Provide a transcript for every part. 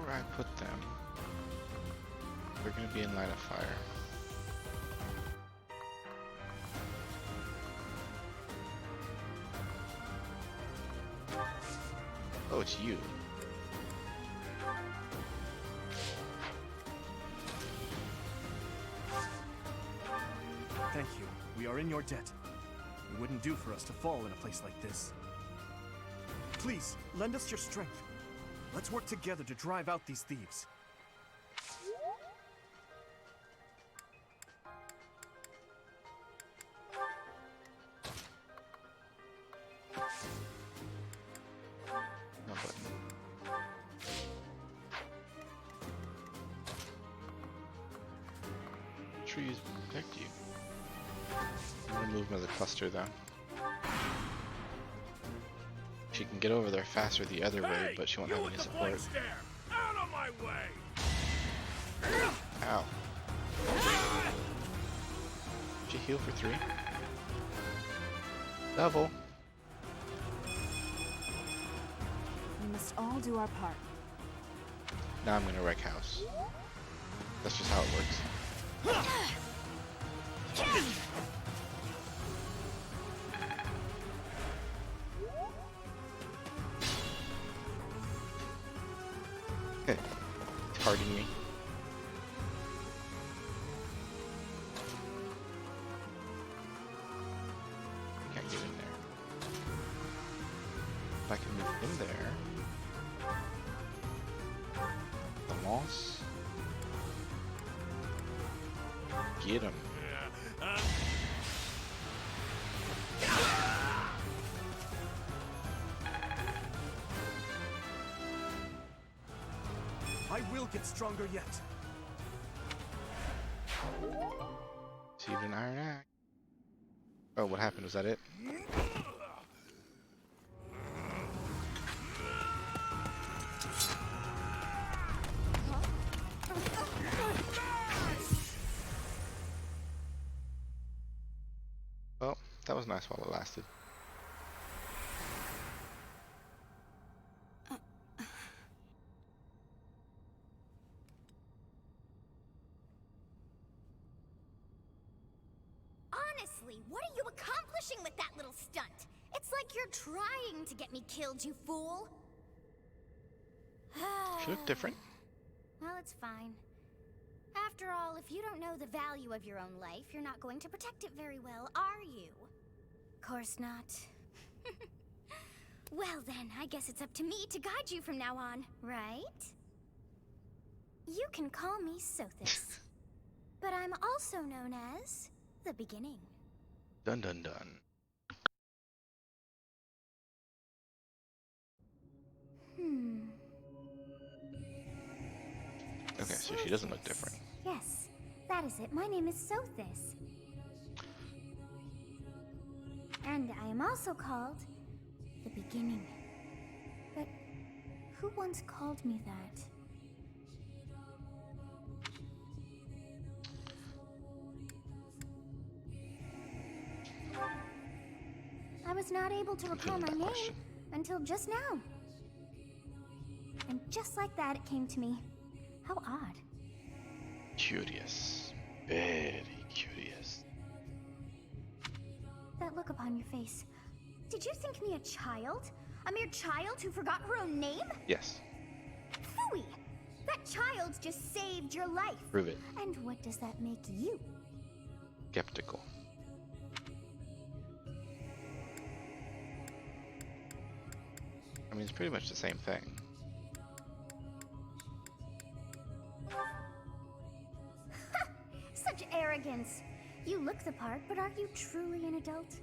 where I put them, they're going to be in line of fire. Oh, it's you. Thank you. We are in your debt. It wouldn't do for us to fall in a place like this. Please, lend us your strength. Let's work together to drive out these thieves. No button. Trees protect you. I'm gonna move him as a cluster though. She can get over there faster the other way, but she won't have any support. Out of my way! Ow. Did she heal for 3? Double. We must all do our part. Now I'm gonna wreck house. That's just how it works. Targeting me. I can't get in there. If I can move in there. The moss. Get him. I will get stronger yet. Received an iron axe. Oh, what happened? Was that it? Well, that was nice while it lasted. Honestly, what are you accomplishing with that little stunt? It's like you're trying to get me killed, you fool. She looked different. Well, it's fine. After all, if you don't know the value of your own life, you're not going to protect it very well, are you? Course not. Well then, I guess it's up to me to guide you from now on, right? You can call me Sothis. But I'm also known as the Beginning. Dun dun dun. Okay, so she doesn't look different. Yes, that is it. My name is Sothis. And I am also called the Beginning. But who once called me that? I was not able to recall my name until just now. And just like that, it came to me. How odd. Curious. Very curious. That look upon your face. Did you think me a child? A mere child who forgot her own name? Yes. Phooey! That child just saved your life. Prove it. And what does that make you? Skeptical. I mean, it's pretty much the same thing. Such arrogance. You look the part, but are you truly an adult?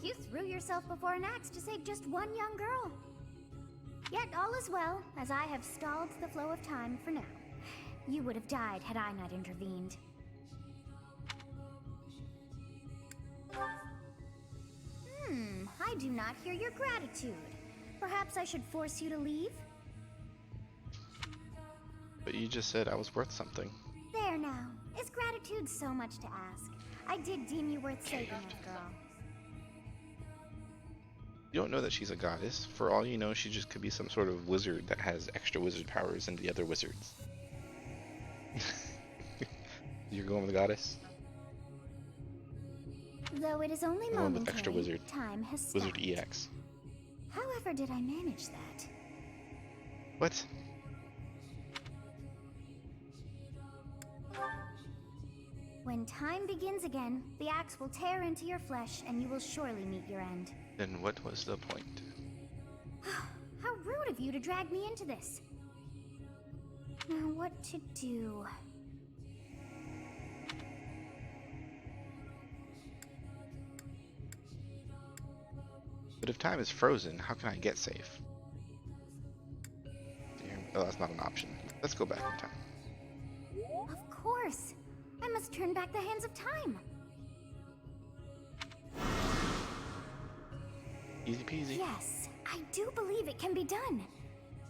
You threw yourself before an axe to save just one young girl. Yet all is well, as I have stalled the flow of time for now. You would have died had I not intervened. I do not hear your gratitude. Perhaps I should force you to leave? But you just said I was worth something. There now. Is gratitude so much to ask? I did deem you worth saving, after all. You don't know that she's a goddess. For all you know, she just could be some sort of wizard that has extra wizard powers than the other wizards. You're going with the goddess? Though it is only I'm going with extra momentary, wizard. time has stopped. Wizard EX. However did I manage that? What? When time begins again, the axe will tear into your flesh and you will surely meet your end. Then what was the point? How rude of you to drag me into this. Now what to do? But if time is frozen, how can I get safe? Damn. Oh, that's not an option. Let's go back in time. Of course. I must turn back the hands of time. Easy peasy. Yes, I do believe it can be done.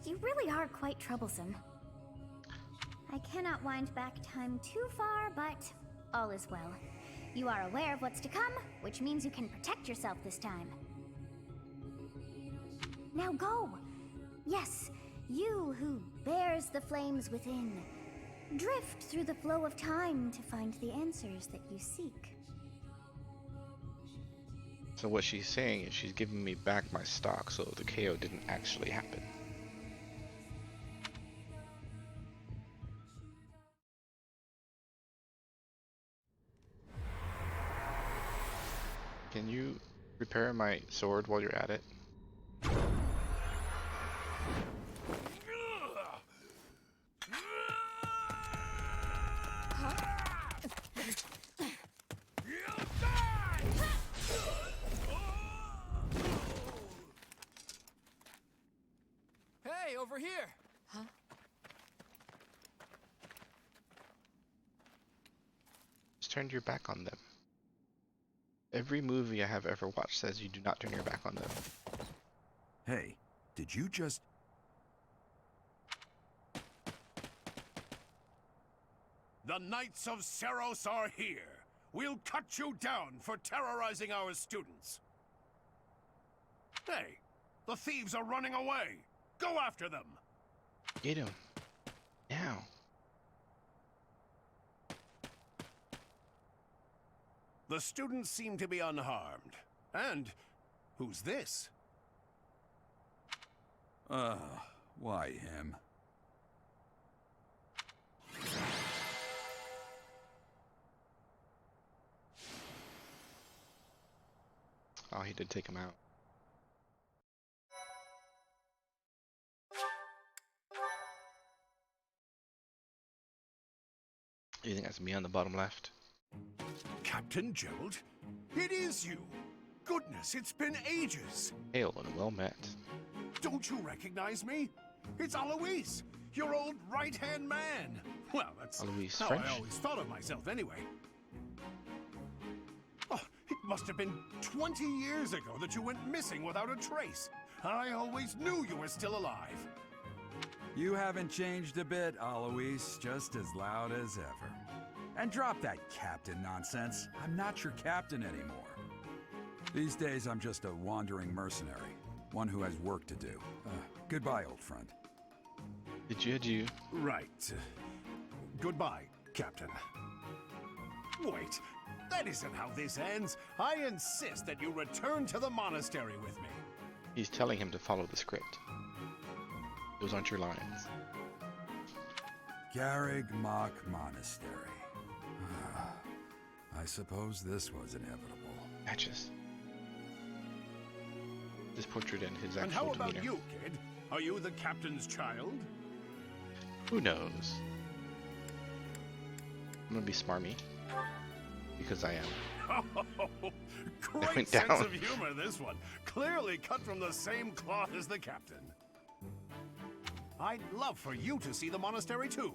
You really are quite troublesome. I cannot wind back time too far, but all is well. You are aware of what's to come, which means you can protect yourself this time. Now go! Yes, you who bears the flames within. Drift through the flow of time to find the answers that you seek. So what she's saying is she's giving me back my stock, so the KO didn't actually happen. Can you repair my sword while you're at it? Hey, over here! Just turned your back on them. Every movie I have ever watched says you do not turn your back on them. Hey, did you just... The Knights of Seros are here. We'll cut you down for terrorizing our students. Hey, the thieves are running away. Go after them. Get him. Now. The students seem to be unharmed. And who's this? Why him? Oh, he did take him out. You think that's me on the bottom left? Captain Gerald? It is you. Goodness, it's been ages. Hail and well met. Don't you recognize me? It's Alois, your old right-hand man. Well, that's Alois how French? I always thought of myself anyway. Oh, it must have been 20 years ago that you went missing without a trace. I always knew you were still alive. You haven't changed a bit, Alois, just as loud as ever. And drop that captain nonsense. I'm not your captain anymore. These days, I'm just a wandering mercenary. One who has work to do. Goodbye, old friend. Adieu. Right. Goodbye, Captain. Wait, that isn't how this ends. I insist that you return to the monastery with me. He's telling him to follow the script. Those aren't your lines. Garrig Mach Monastery. I suppose this was inevitable. Matches. This portrait and his And how actual about demeanor. you, kid? Are you the captain's child? Who knows? I'm gonna be smarmy. Because I am. Great went sense down. of humor, this one. Clearly cut from the same cloth as the captain. I'd love for you to see the monastery too.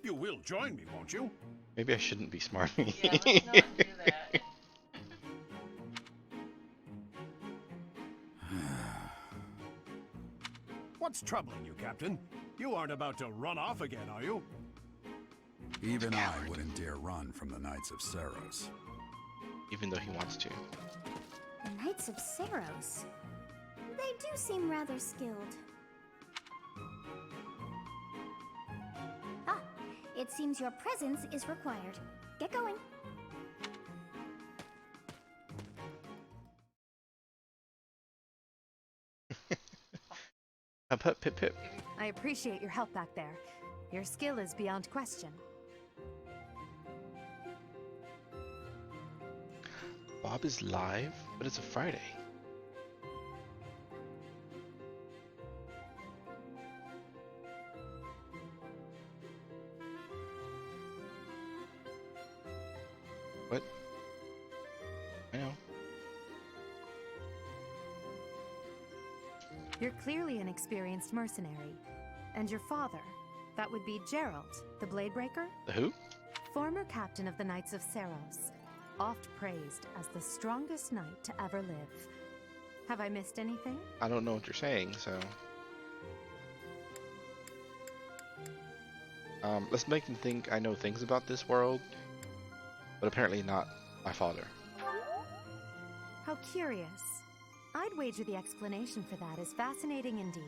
You will join me, won't you? Maybe I shouldn't be smarmy. Yeah, let's not do that. What's troubling you, Captain? You aren't about to run off again, are you? Even I wouldn't dare run from the Knights of Seros. Even though he wants to. The Knights of Seros. They do seem rather skilled. Ah, it seems your presence is required. Get going. Hup hup pip pip. I appreciate your help back there. Your skill is beyond question. Bob is live, but it's a Friday. What? I know. You're clearly an experienced mercenary. And your father, that would be Gerald, the Bladebreaker? The who? Former captain of the Knights of Seros, oft praised as the strongest knight to ever live. Have I missed anything? I don't know what you're saying, so... let's make him think I know things about this world, but apparently not my father. How curious. I'd wager the explanation for that is fascinating indeed.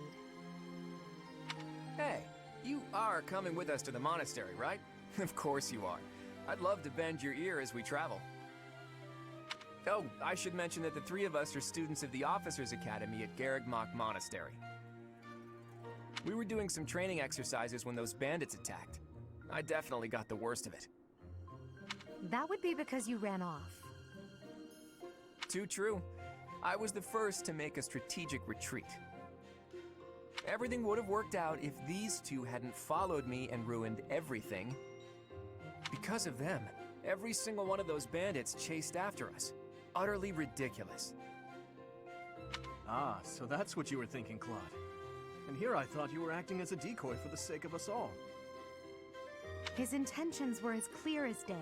Hey, you are coming with us to the monastery, right? Of course you are. I'd love to bend your ear as we travel. Oh, I should mention that the three of us are students of the Officers Academy at Garrigmach Monastery. We were doing some training exercises when those bandits attacked. I definitely got the worst of it. That would be because you ran off. Too true. I was the first to make a strategic retreat. Everything would have worked out if these two hadn't followed me and ruined everything. Because of them, every single one of those bandits chased after us. Utterly ridiculous. Ah, so that's what you were thinking, Claude. And here I thought you were acting as a decoy for the sake of us all. His intentions were as clear as day.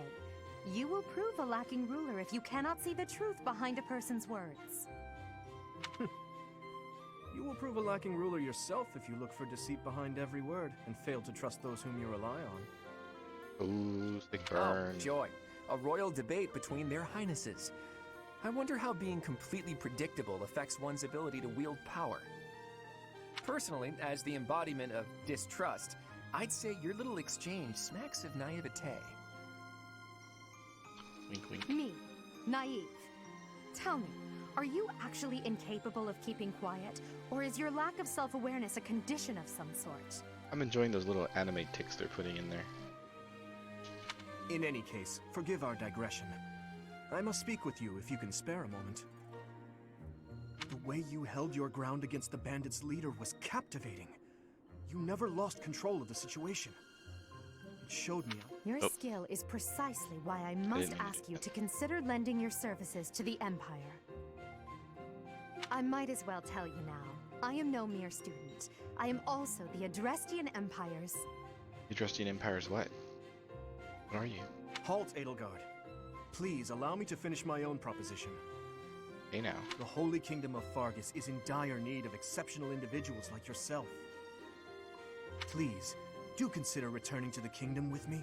You will prove a lacking ruler if you cannot see the truth behind a person's words. You will prove a lacking ruler yourself if you look for deceit behind every word and fail to trust those whom you rely on. Ooh, stick burn. Oh, joy. A royal debate between their highnesses. I wonder how being completely predictable affects one's ability to wield power. Personally, as the embodiment of distrust, I'd say your little exchange smacks of naivete. Wink, wink. Me, naive. Tell me, are you actually incapable of keeping quiet, or is your lack of self-awareness a condition of some sort? I'm enjoying those little anime ticks they're putting in there. In any case, forgive our digression. I must speak with you if you can spare a moment. The way you held your ground against the bandits' leader was captivating. You never lost control of the situation. It showed me Your skill is precisely why I must ask you to consider lending your services to the Empire. I might as well tell you now, I am no mere student. I am also the Adrestian Empire's... The Adrestian Empire's what? What are you? Halt, Edelgard. Please allow me to finish my own proposition. Hey now. The Holy Kingdom of Fargus is in dire need of exceptional individuals like yourself. Please, do consider returning to the kingdom with me.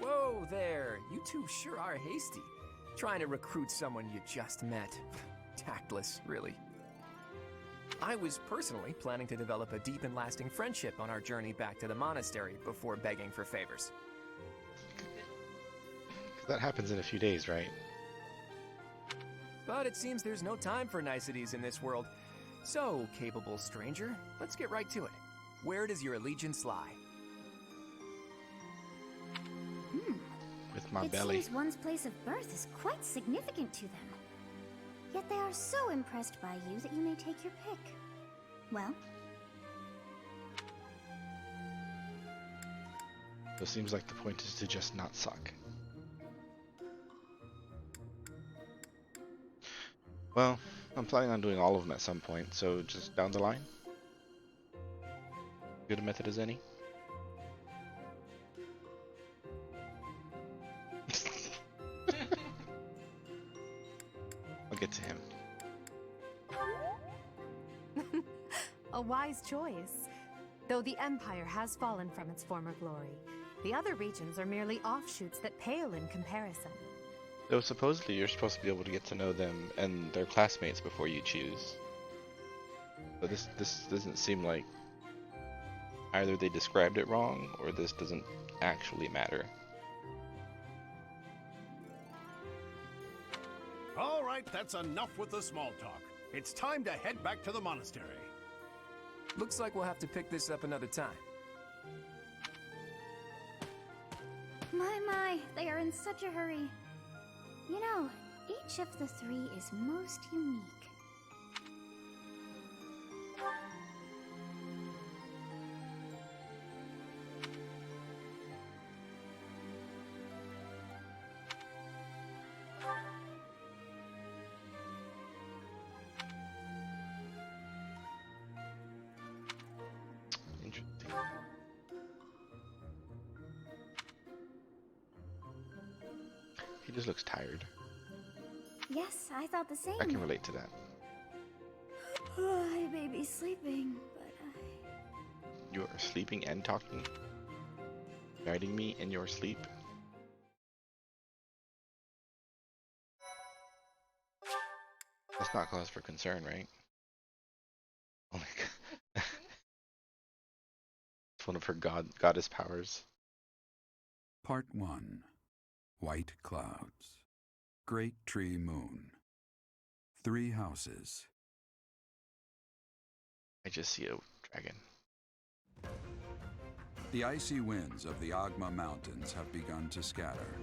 Whoa there, you two sure are hasty. Trying to recruit someone you just met. Tactless, really. I was personally planning to develop a deep and lasting friendship on our journey back to the monastery before begging for favors. That happens in a few days, right? But it seems there's no time for niceties in this world. So, capable stranger, let's get right to it. Where does your allegiance lie? With my It belly. seems one's place of birth is quite significant to them. Yet they are so impressed by you that you may take your pick. Well, So it seems like the point is to just not suck. Well, I'm planning on doing all of them at some point, so just down the line. Good a method as any. I'll get to him. A wise choice. Though the Empire has fallen from its former glory, the other regions are merely offshoots that pale in comparison. Though supposedly you're supposed to be able to get to know them and their classmates before you choose. But this doesn't seem like either they described it wrong or this doesn't actually matter. All right, that's enough with the small talk. It's time to head back to the monastery. Looks like we'll have to pick this up another time. My, they are in such a hurry. You know, each of the three is most unique. Interesting. He just looks tired. Yes, I thought the same. I can relate to that. I may be sleeping, but You are sleeping and talking, guiding me in your sleep. That's not cause for concern, right? Oh my god. It's one of her goddess powers. Part 1. White Clouds. Great Tree Moon. 3 houses. I just see a dragon. The icy winds of the Agma Mountains have begun to scatter,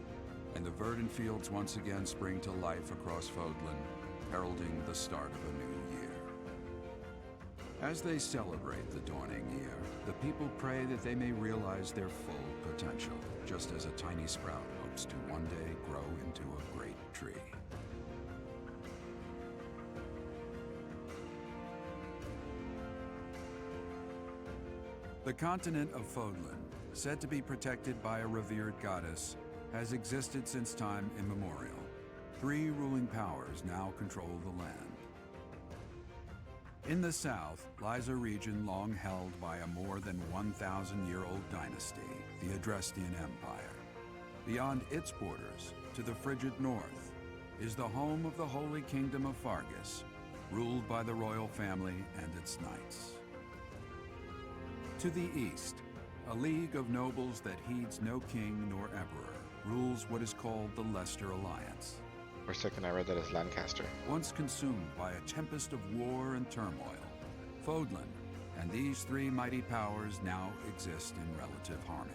and the verdant fields once again spring to life across Fodlan, heralding the start of a new year. As they celebrate the dawning year, the people pray that they may realize their full potential, just as a tiny sprout hopes to one day grow into a great tree. The continent of Fodlan, said to be protected by a revered goddess, has existed since time immemorial. 3 ruling powers now control the land. In the south lies a region long held by a more than 1,000-year-old dynasty, the Adrestian Empire. Beyond its borders, to the frigid north, is the home of the Holy Kingdom of Fargus, ruled by the royal family and its knights. To the east, a league of nobles that heeds no king nor emperor rules what is called the Leicester Alliance. For a second I read that as Lancaster. Once consumed by a tempest of war and turmoil, Fodlan and these 3 mighty powers now exist in relative harmony.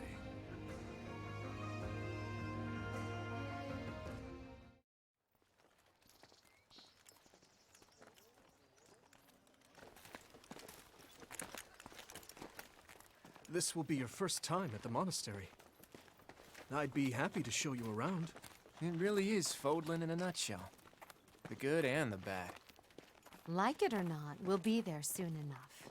This will be your first time at the monastery. I'd be happy to show you around. It really is Fodlan in a nutshell. The good and the bad. Like it or not, we'll be there soon enough.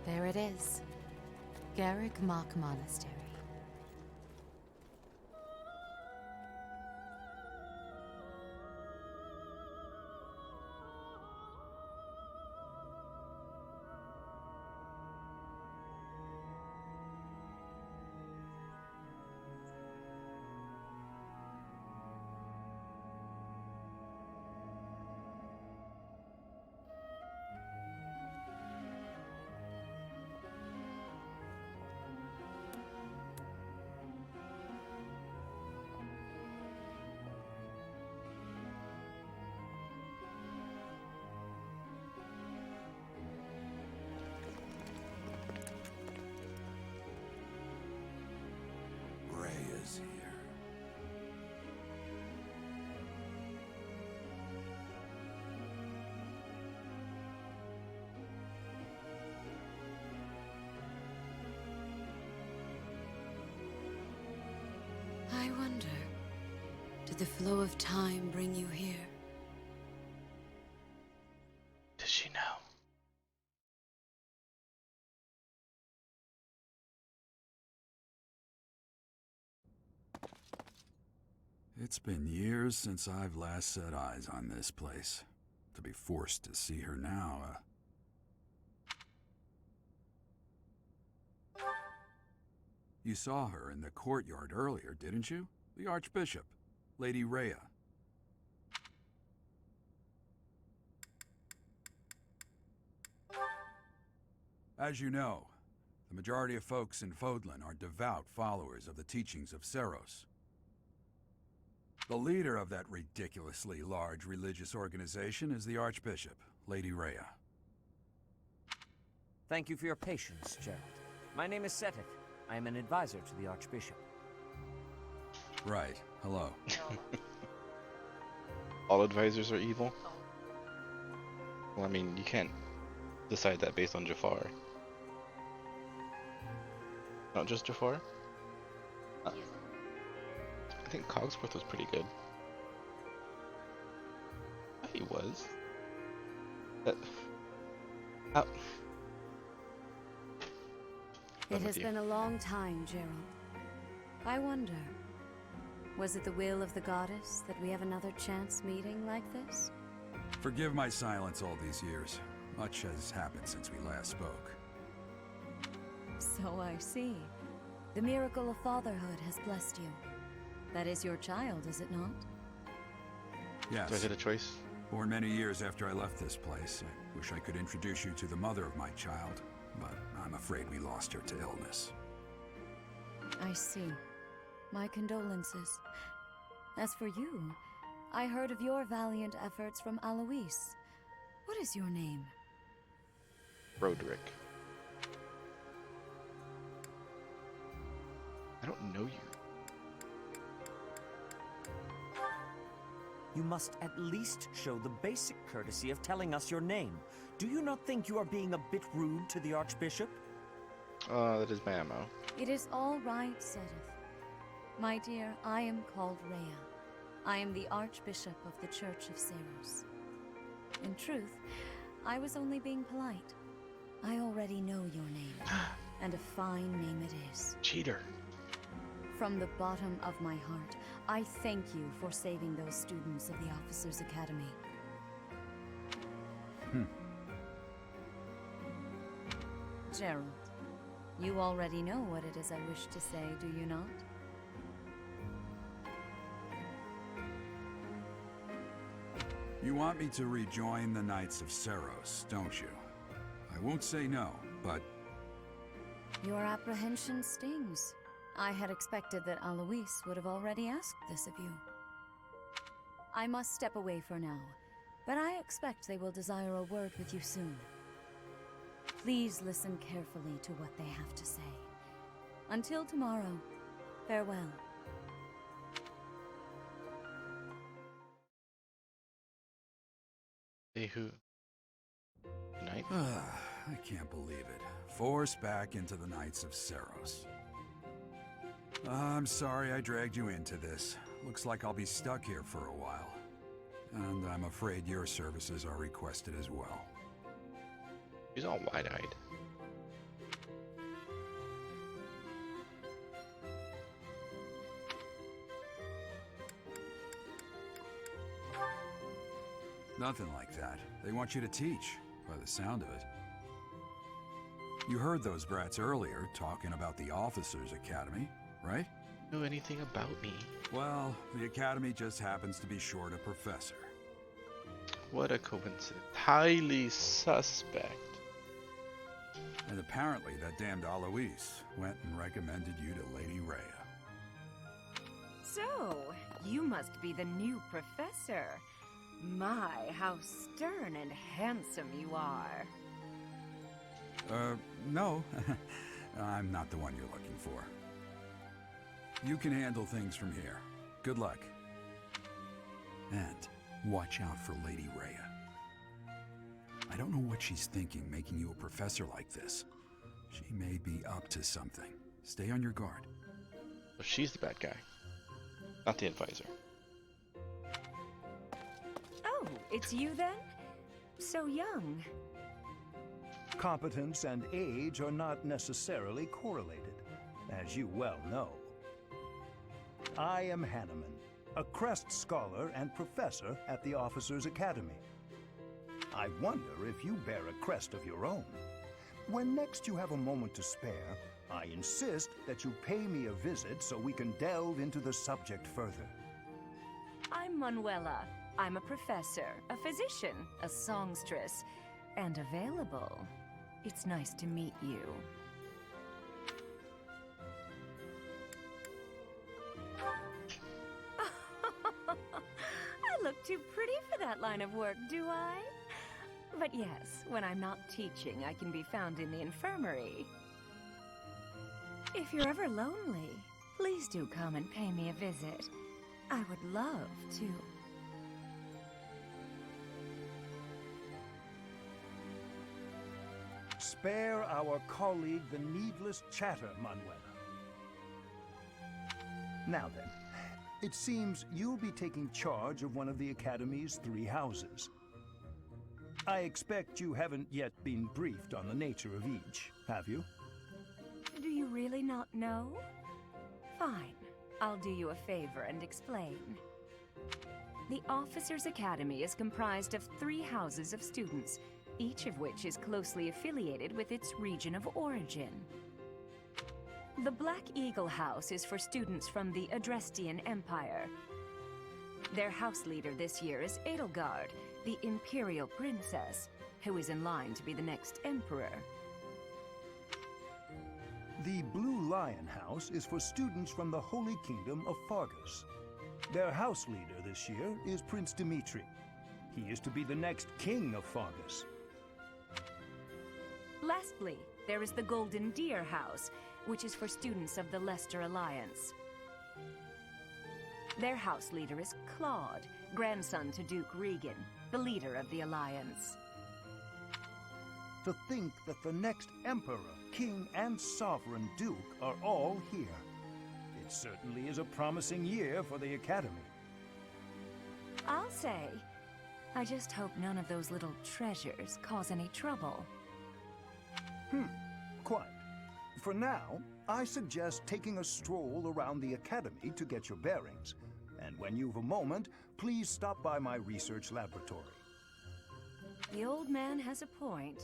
There it is. Garrick Mach Monastery. Is here. I wonder, did the flow of time bring you here? Does she know? It's been years since I've last set eyes on this place. To be forced to see her now, You saw her in the courtyard earlier, didn't you? The Archbishop, Lady Rhea. As you know, the majority of folks in Fodlan are devout followers of the teachings of Seros. The leader of that ridiculously large religious organization is the Archbishop, Lady Rhea. Thank you for your patience, Gerald. My name is Seteth. I am an advisor to the Archbishop. Right. Hello. All advisors are evil? Well, I mean, you can't decide that based on Jafar. Not just Jafar? I think Cogsworth was pretty good. He was. It has been a long time, Gerald. I wonder, was it the will of the goddess that we have another chance meeting like this? Forgive my silence all these years. Much has happened since we last spoke. So I see. The miracle of fatherhood has blessed you. That is your child, is it not? Yes. Do I get a choice? Born many years after I left this place, I wish I could introduce you to the mother of my child, but I'm afraid we lost her to illness. I see. My condolences. As for you, I heard of your valiant efforts from Alois. What is your name? Roderick. I don't know you. You must at least show the basic courtesy of telling us your name. Do you not think you are being a bit rude to the Archbishop? That is my ammo. It is all right, Seteth. My dear, I am called Rhea. I am the Archbishop of the Church of Seros. In truth, I was only being polite. I already know your name, and a fine name it is. Cheater. From the bottom of my heart, I thank you for saving those students of the Officers' Academy. Gerald, you already know what it is I wish to say, do you not? You want me to rejoin the Knights of Seros, don't you? I won't say no, but... Your apprehension stings. I had expected that Alois would have already asked this of you. I must step away for now, but I expect they will desire a word with you soon. Please listen carefully to what they have to say. Until tomorrow, farewell. Hey, who? Knight? I can't believe it. Forced back into the Knights of Seros. I'm sorry I dragged you into this. Looks like I'll be stuck here for a while. And I'm afraid your services are requested as well. He's all wide-eyed. Nothing like that. They want you to teach, by the sound of it. You heard those brats earlier talking about the Officers' Academy, right? Know anything about me? Well, the Academy just happens to be short a professor. What a coincidence. Highly suspect. And apparently that damned Alois went and recommended you to Lady Rhea. So, you must be the new professor. My, how stern and handsome you are. No. I'm not the one you're looking for. You can handle things from here. Good luck. And watch out for Lady Rhea. I don't know what she's thinking making you a professor like this. She may be up to something. Stay on your guard. So she's the bad guy, not the advisor. Oh, it's you then? So young. Competence and age are not necessarily correlated, as you well know. I am Hanneman, a Crest Scholar and Professor at the Officers' Academy. I wonder if you bear a crest of your own. When next you have a moment to spare, I insist that you pay me a visit so we can delve into the subject further. I'm Manuela. I'm a professor, a physician, a songstress, and available. It's nice to meet you. I look too pretty for that line of work, do I? But yes, when I'm not teaching, I can be found in the infirmary. If you're ever lonely, please do come and pay me a visit. I would love to. Spare our colleague the needless chatter, Manuela. Now then, it seems you'll be taking charge of one of the Academy's 3 houses. I expect you haven't yet been briefed on the nature of each, have you? Do you really not know? Fine. I'll do you a favor and explain. The Officers' Academy is comprised of 3 houses of students, each of which is closely affiliated with its region of origin. The Black Eagle House is for students from the Adrestian Empire. Their house leader this year is Edelgard, the Imperial Princess, who is in line to be the next Emperor. The Blue Lion House is for students from the Holy Kingdom of Fargus. Their house leader this year is Prince Dimitri. He is to be the next king of Fargus. Lastly, there is the Golden Deer House, which is for students of the Leicester Alliance. Their house leader is Claude, grandson to Duke Regan, the leader of the Alliance. To think that the next Emperor, King, and Sovereign Duke are all here. It certainly is a promising year for the Academy. I'll say. I just hope none of those little treasures cause any trouble. Quite. For now, I suggest taking a stroll around the Academy to get your bearings. And when you've a moment, please stop by my research laboratory. The old man has a point.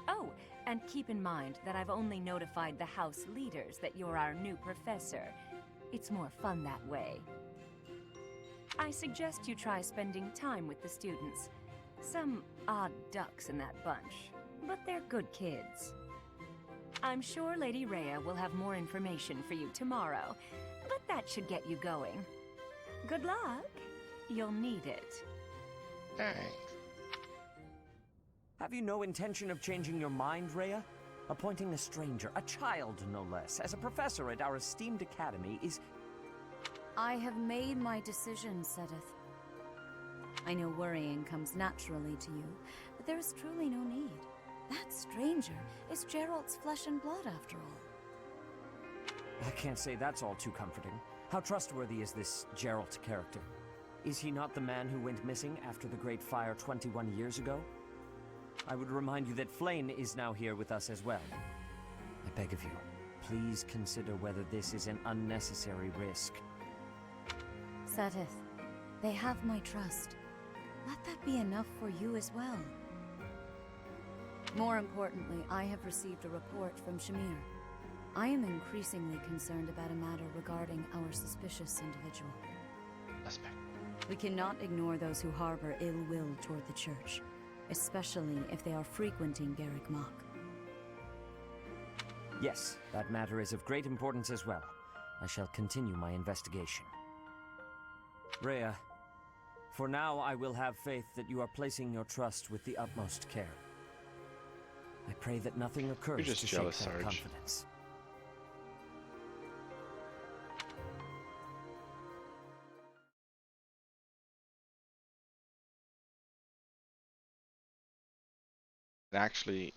Oh, and keep in mind that I've only notified the house leaders that you're our new professor. It's more fun that way. I suggest you try spending time with the students. Some odd ducks in that bunch, but they're good kids. I'm sure Lady Rhea will have more information for you tomorrow, but that should get you going. Good luck. You'll need it. Thanks. Have you no intention of changing your mind, Rhea? Appointing a stranger, a child no less, as a professor at our esteemed academy is... I have made my decision, Sedith. I know worrying comes naturally to you, but there is truly no need. That stranger is Geralt's flesh and blood, after all. I can't say that's all too comforting. How trustworthy is this Geralt character? Is he not the man who went missing after the Great Fire 21 years ago? I would remind you that Flayn is now here with us as well. I beg of you, please consider whether this is an unnecessary risk. Sedith, they have my trust. Let that be enough for you as well. More importantly, I have received a report from Shamir. I am increasingly concerned about a matter regarding our suspicious individual. Suspect. We cannot ignore those who harbor ill will toward the Church, especially if they are frequenting Garrick Mach. Yes, that matter is of great importance as well. I shall continue my investigation. Rhea, for now I will have faith that you are placing your trust with the utmost care. I pray that nothing occurs You're just to jealous, shake that Sarge. confidence. And actually,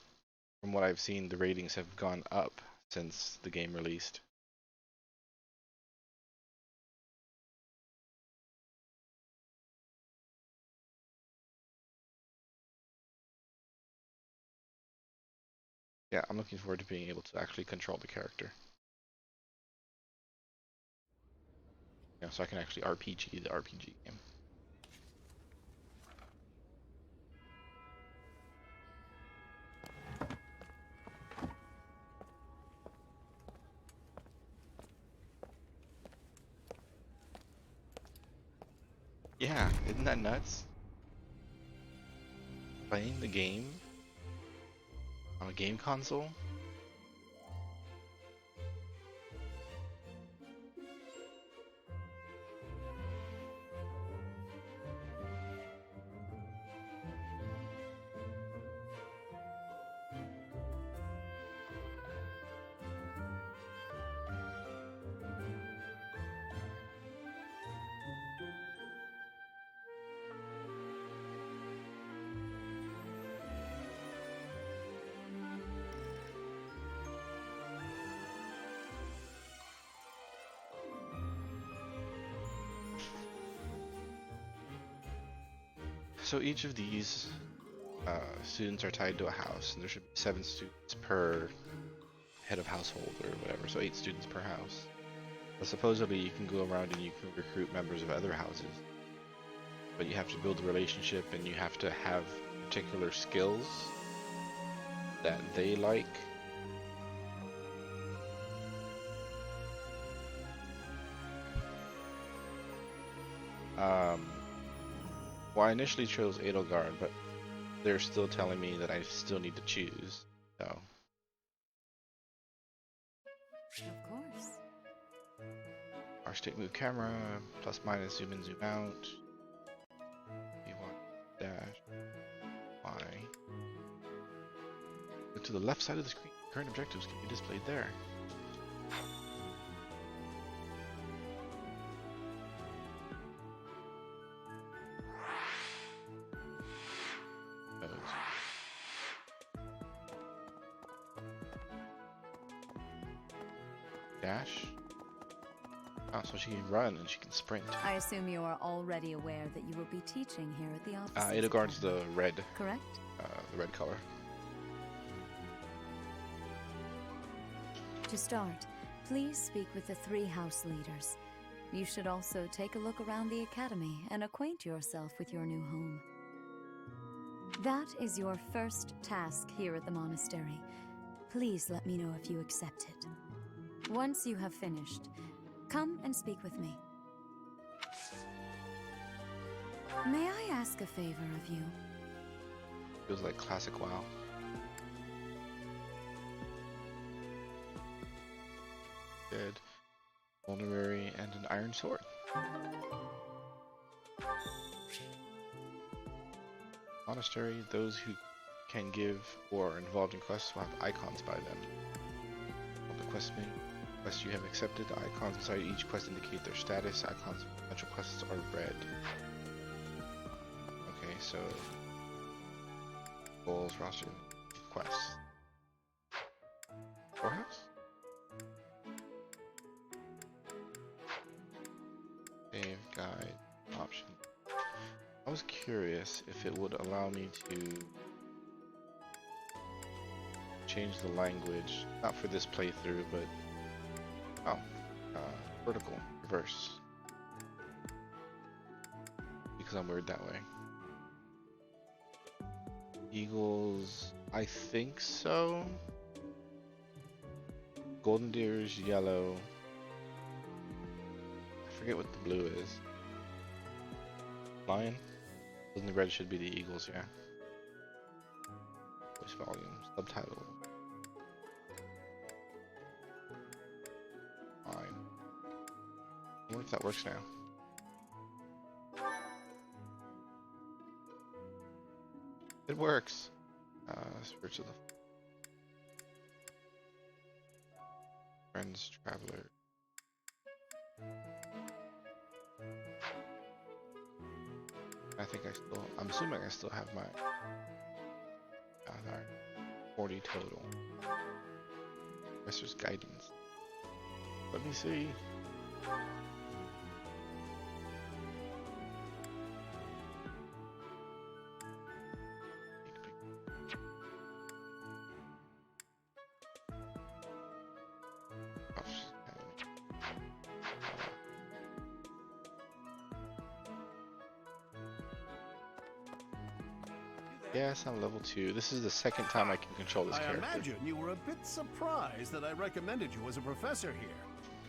from what I've seen, the ratings have gone up since the game released. Yeah, I'm looking forward to being able to actually control the character. Yeah, so I can actually RPG the RPG game. Yeah, isn't that nuts? Playing the game on a game console? So each of these students are tied to a house, and there should be 7 students per head of household or whatever, so 8 students per house. But supposedly you can go around and you can recruit members of other houses, but you have to build a relationship and you have to have particular skills that they like. Well, I initially chose Edelgard, but they're still telling me that I still need to choose, so. Of course. Our state move camera, plus minus zoom in, zoom out. You want dash, Y. Look to the left side of the screen. Current objectives can be displayed there. Dash. Oh, so she can run and she can sprint. I assume you are already aware that you will be teaching here at the office. Edelgard's the red. Correct? The red color. To start, please speak with the 3 house leaders. You should also take a look around the academy and acquaint yourself with your new home. That is your first task here at the monastery. Please let me know if you accept it. Once you have finished, come and speak with me. May I ask a favor of you? Feels like classic WoW. Good. Vulnerary and an iron sword. Monastery, those who can give or are involved in quests will have icons by them. On the quest menu, quests you have accepted, the icons beside each quest indicate their status. Icons of potential quests are red. Okay, so goals, roster, quests. Courthouse? Save, guide, option. I was curious if it would allow me to change the language, not for this playthrough, but vertical, reverse, because I'm weird that way. Eagles, I think so. Golden deer's yellow. I forget what the blue is. Lion? And the red should be the eagles, yeah. Voice volume, subtitle. Fine. I wonder if that works now. It works. Spirits of the Friends, Traveler. I'm assuming I still have my 40 total. Professor's Guidance. Let me see. Yes, I'm level 2. This is the second time I can control this character. I imagine you were a bit surprised that I recommended you as a professor here.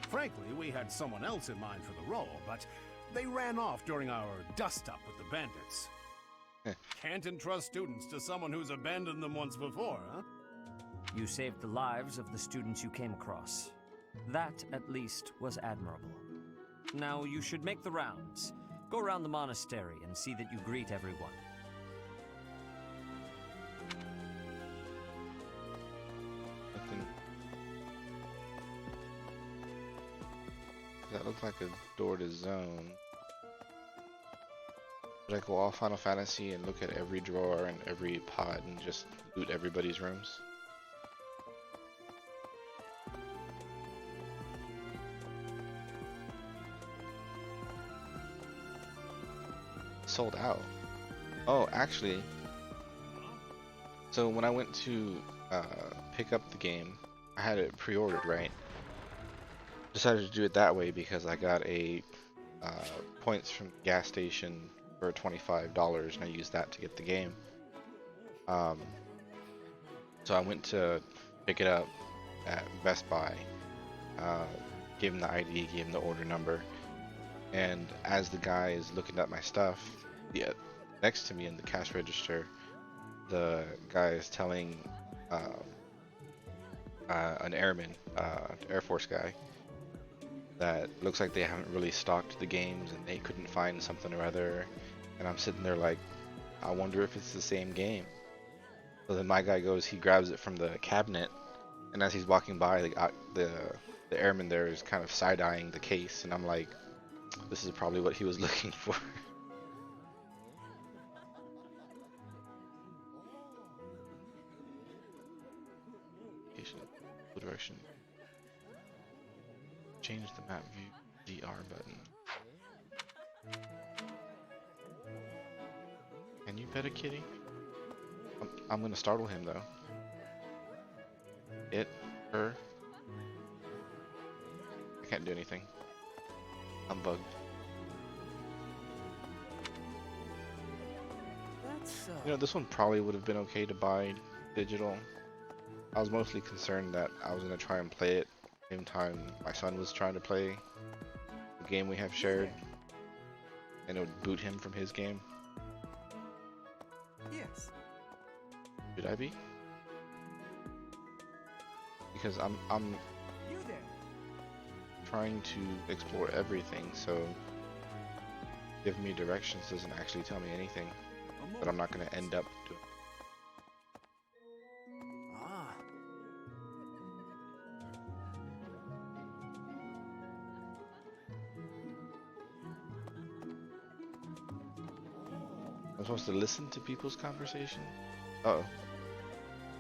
Frankly, we had someone else in mind for the role, but They ran off during our dust-up with the bandits. Can't entrust students to someone who's abandoned them once before, huh? You saved the lives of the students you came across. That, at least, was admirable. Now you should make the rounds. Go around the monastery and see that you greet everyone. Nothing. That looks like a door to zone. Should I go all Final Fantasy and look at every drawer and every pod and just loot everybody's rooms? Sold out. Oh, actually, so when I went to pick up the game, I had it pre-ordered, right? Decided to do it that way because I got a points from the gas station for $25, and I used that to get the game. So I went to pick it up at Best Buy, gave him the ID, gave him the order number, and as the guy is looking at my stuff, next to me in the cash register, the guy is telling an airman, Air Force guy, that looks like they haven't really stocked the games and they couldn't find something or other. And I'm sitting there like, I wonder if it's the same game. So then my guy goes, he grabs it from the cabinet, and as he's walking by, the airman there is kind of side-eyeing the case, and I'm like, this is probably what he was looking for. Direction. Change the map view DR button. Can you pet a kitty? I'm gonna startle him though. It, her. I can't do anything. I'm bugged. You know, this one probably would have been okay to buy digital. I was mostly concerned that I was gonna try and play it at the same time my son was trying to play the game we have shared, and it would boot him from his game. Yes. Should I be? Because I'm You there. trying to explore everything, so give me directions doesn't actually tell me anything, but I'm not gonna end up doing. I'm supposed to listen to people's conversation? Uh-oh.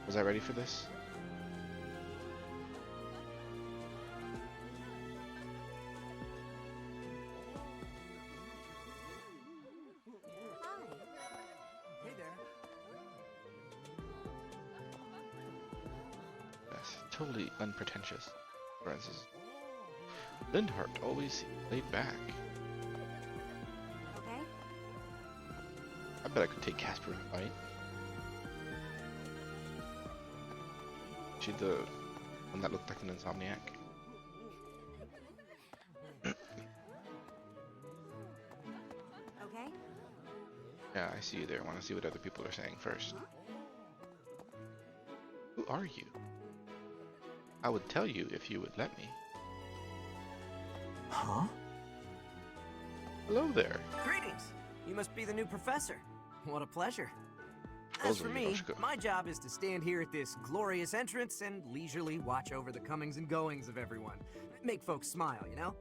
Was I ready for this? Hey there. Yes, totally unpretentious. Francis. Lindhart always seemed laid back. Okay? I bet I could take Casper in a fight. She the one that looked like an insomniac. Okay? Yeah, I see you there. I want to see what other people are saying first. Who are you? I would tell you if you would let me. Huh? Hello there. Greetings! You must be the new professor. What a pleasure. Those As for are me, Yoshiko. my job is to stand here at this glorious entrance and leisurely watch over the comings and goings of everyone. Make folks smile, you know?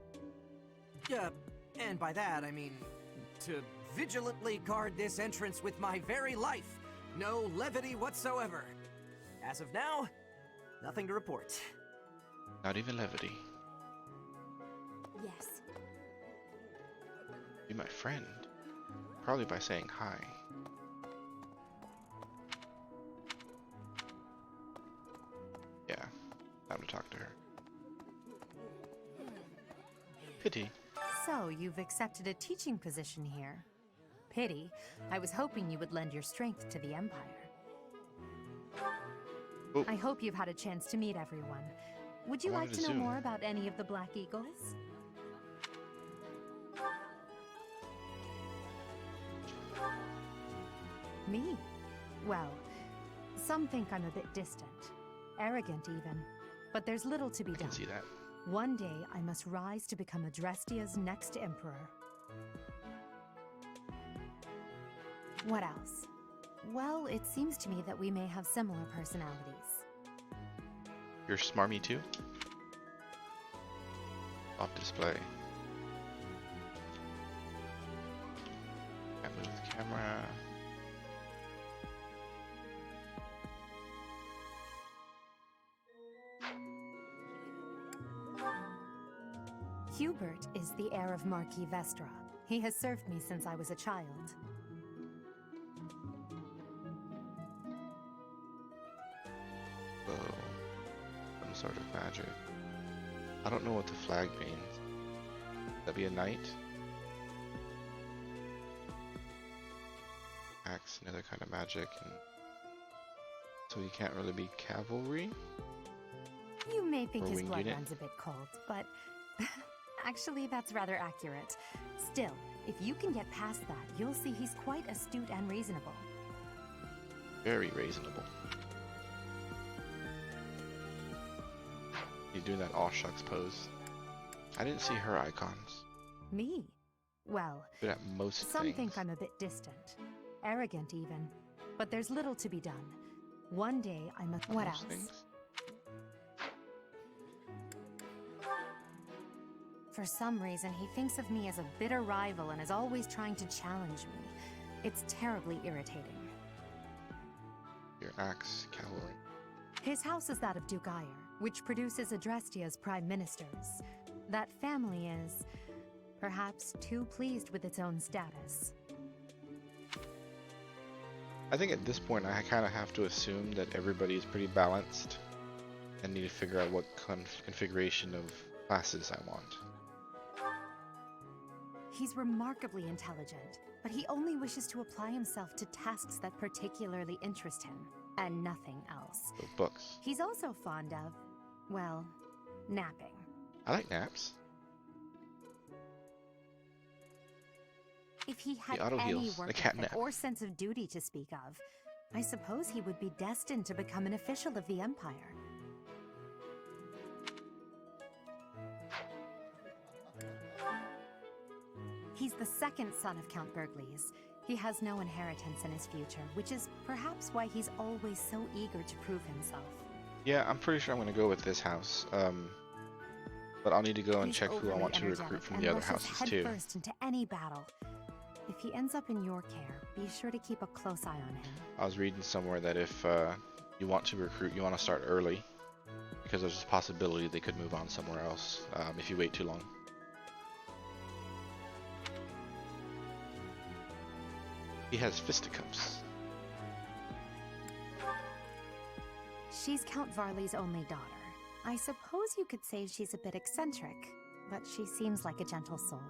And by that, I mean to vigilantly guard this entrance with my very life. No levity whatsoever. As of now, nothing to report. Not even levity. Yes. Be my friend. Probably by saying hi. Yeah, time to talk to her. Pity. So, you've accepted a teaching position here. Pity. I was hoping you would lend your strength to the Empire. Oh. I hope you've had a chance to meet everyone. Would you I like wanted to to know zoom. more about any of the Black Eagles? Me? Well, some think I'm a bit distant. Arrogant, even. But there's little to be I done. can see that. One day, I must rise to become Adrestia's next emperor. What else? Well, it seems to me that we may have similar personalities. You're smarmy too? Off display. Can't move the camera. Hubert is the heir of Marquis Vestra. He has served me since I was a child. Whoa. Some sort of magic. I don't know what the flag means. That'd be a knight? Axe, another kind of magic, and so he can't really be cavalry? You may think Or his winged blood unit? runs a bit cold, but actually that's rather accurate. Still, if you can get past that, you'll see he's quite astute and reasonable. Very reasonable. He's doing that aw shucks pose. I didn't see her icons. Me? Well, Good at most some things. think I'm a bit distant. Arrogant, even. But there's little to be done. One day I must... What Most else? things? For some reason, he thinks of me as a bitter rival and is always trying to challenge me. It's terribly irritating. Your axe, cavalry. His house is that of Duke Ire, which produces Adrestia's prime ministers. That family is, perhaps, too pleased with its own status. I think at this point I kind of have to assume that everybody is pretty balanced and need to figure out what configuration of classes I want. He's remarkably intelligent, but he only wishes to apply himself to tasks that particularly interest him, and nothing else. So books. He's also fond of, well, napping. I like naps. If he had auto any heals, work the cat ethic nap. or sense of duty to speak of, I suppose he would be destined to become an official of the Empire. He's the second son of Count Burgleys. He has no inheritance in his future, which is perhaps why he's always so eager to prove himself. Yeah, I'm pretty sure I'm going to go with this house. But I'll need to go and He's check who I overly want to energetic recruit from and the other rushes houses too. headfirst into any battle. If he ends up in your care, be sure to keep a close eye on him. I was reading somewhere that if you want to recruit, you want to start early, because there's a possibility they could move on somewhere else if you wait too long. He has fisticuffs. She's Count Varley's only daughter. I suppose you could say she's a bit eccentric, but she seems like a gentle soul.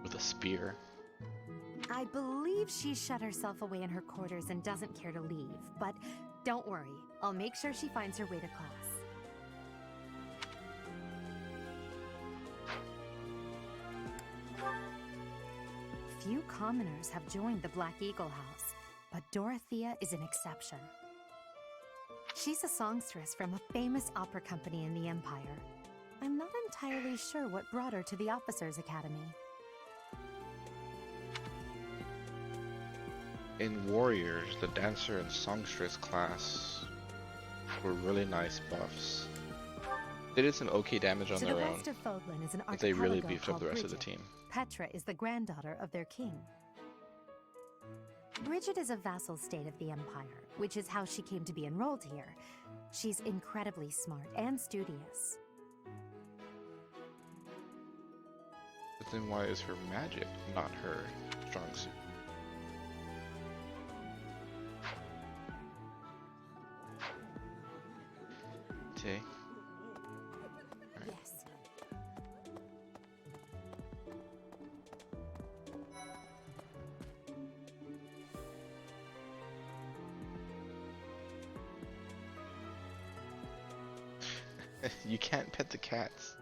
With a spear. I believe she's shut herself away in her quarters and doesn't care to leave, but don't worry, I'll make sure she finds her way to class. Few commoners have joined the Black Eagle House, but Dorothea is an exception. She's a songstress from a famous opera company in the Empire. I'm not entirely sure what brought her to the Officers' Academy. In Warriors, the dancer and songstress class were really nice buffs. They did some okay damage on To their the own, west of Fodlan is an but they really archipelago beefed up the called rest of the Bridget. team. Petra is the granddaughter of their king. Bridget is a vassal state of the Empire, which is how she came to be enrolled here. She's incredibly smart and studious. But then why is her magic not her strong suit? Okay. Yes. You can't pet the cats.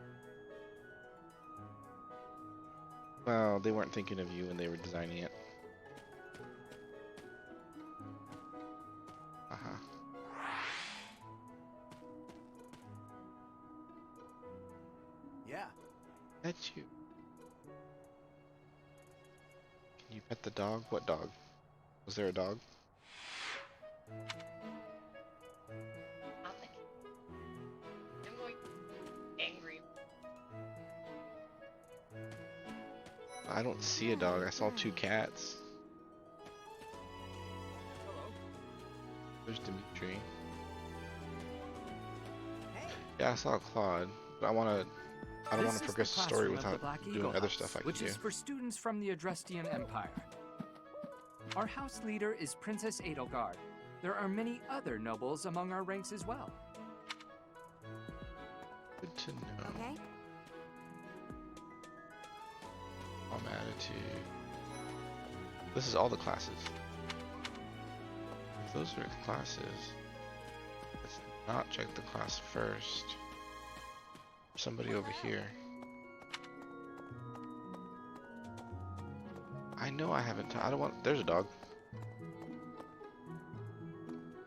Well, they weren't thinking of you when they were designing it. yeah. Pet you. Can you pet the dog? What dog? Was there a dog? Not like I'm going angry. I don't see a dog. I saw 2 cats. Hello. There's Dimitri. Yeah, I saw Claude, but I don't want to progress the story without doing other stuff I can which do. is for students from the Adrestian Empire. Our house leader is Princess Edelgard. There are many other nobles among our ranks as well. Good to know. Okay. Calm attitude. This is all the classes. If those are the classes, let's not check the class first. Somebody over here. I know I haven't. I don't want. There's a dog.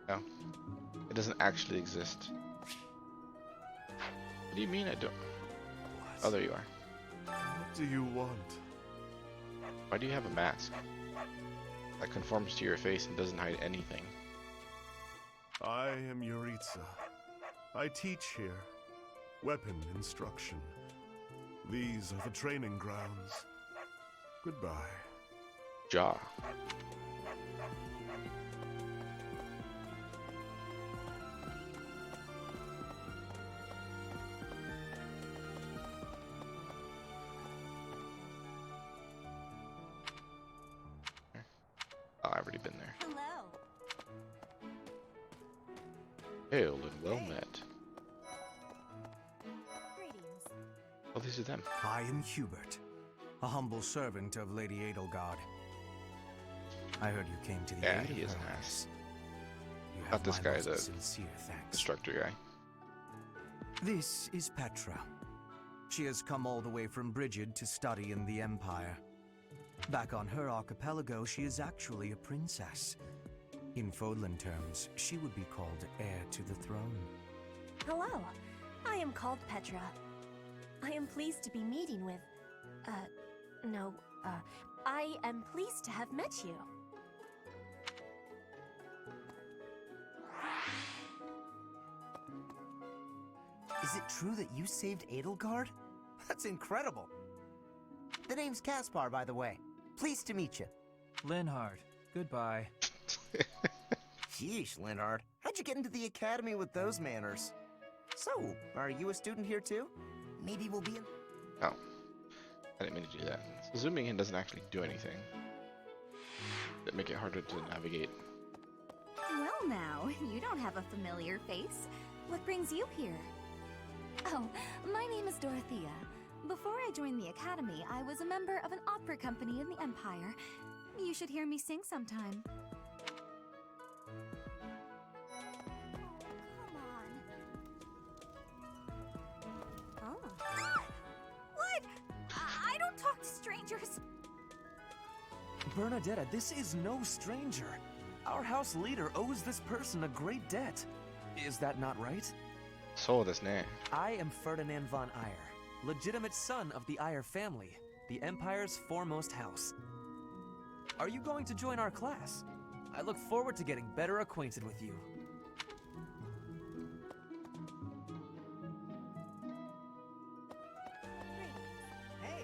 No, it doesn't actually exist. What do you mean I don't? Oh, there you are. What do you want? Why do you have a mask that conforms to your face and doesn't hide anything? I am Yuritsa. I teach here. Weapon instruction. These are the training grounds. Goodbye. Jaw. Oh, I've already been there. Hello. Hail and well met. Greetings. Oh, these are them. I am Hubert, a humble servant of Lady Edelgard. I heard you came to the Yeah, aid he of is her nice. Highness. You Not have this my guy, most the sincere thanks. instructor guy. This is Petra. She has come all the way from Brigid to study in the Empire. Back on her archipelago, she is actually a princess. In Fodlan terms, she would be called heir to the throne. Hello, I am called Petra. I am pleased to be meeting with... I am pleased to have met you. Is it true that you saved Edelgard? That's incredible. The name's Caspar, by the way. Pleased to meet you. Linhard, goodbye. Sheesh, Linhard. How'd you get into the academy with those manners? So, are you a student here too? Maybe we'll be in... Oh, I didn't mean to do that. So zooming in doesn't actually do anything. It make it harder to navigate. Well now, you don't have a familiar face. What brings you here? Oh, my name is Dorothea. Before I joined the Academy, I was a member of an opera company in the Empire. You should hear me sing sometime. Come on. Oh. What? I don't talk to strangers. Bernadetta, this is no stranger. Our house leader owes this person a great debt. Is that not right? So this name. I am Ferdinand von Eyre, legitimate son of the Eyre family, the Empire's foremost house. Are you going to join our class? I look forward to getting better acquainted with you. Hey!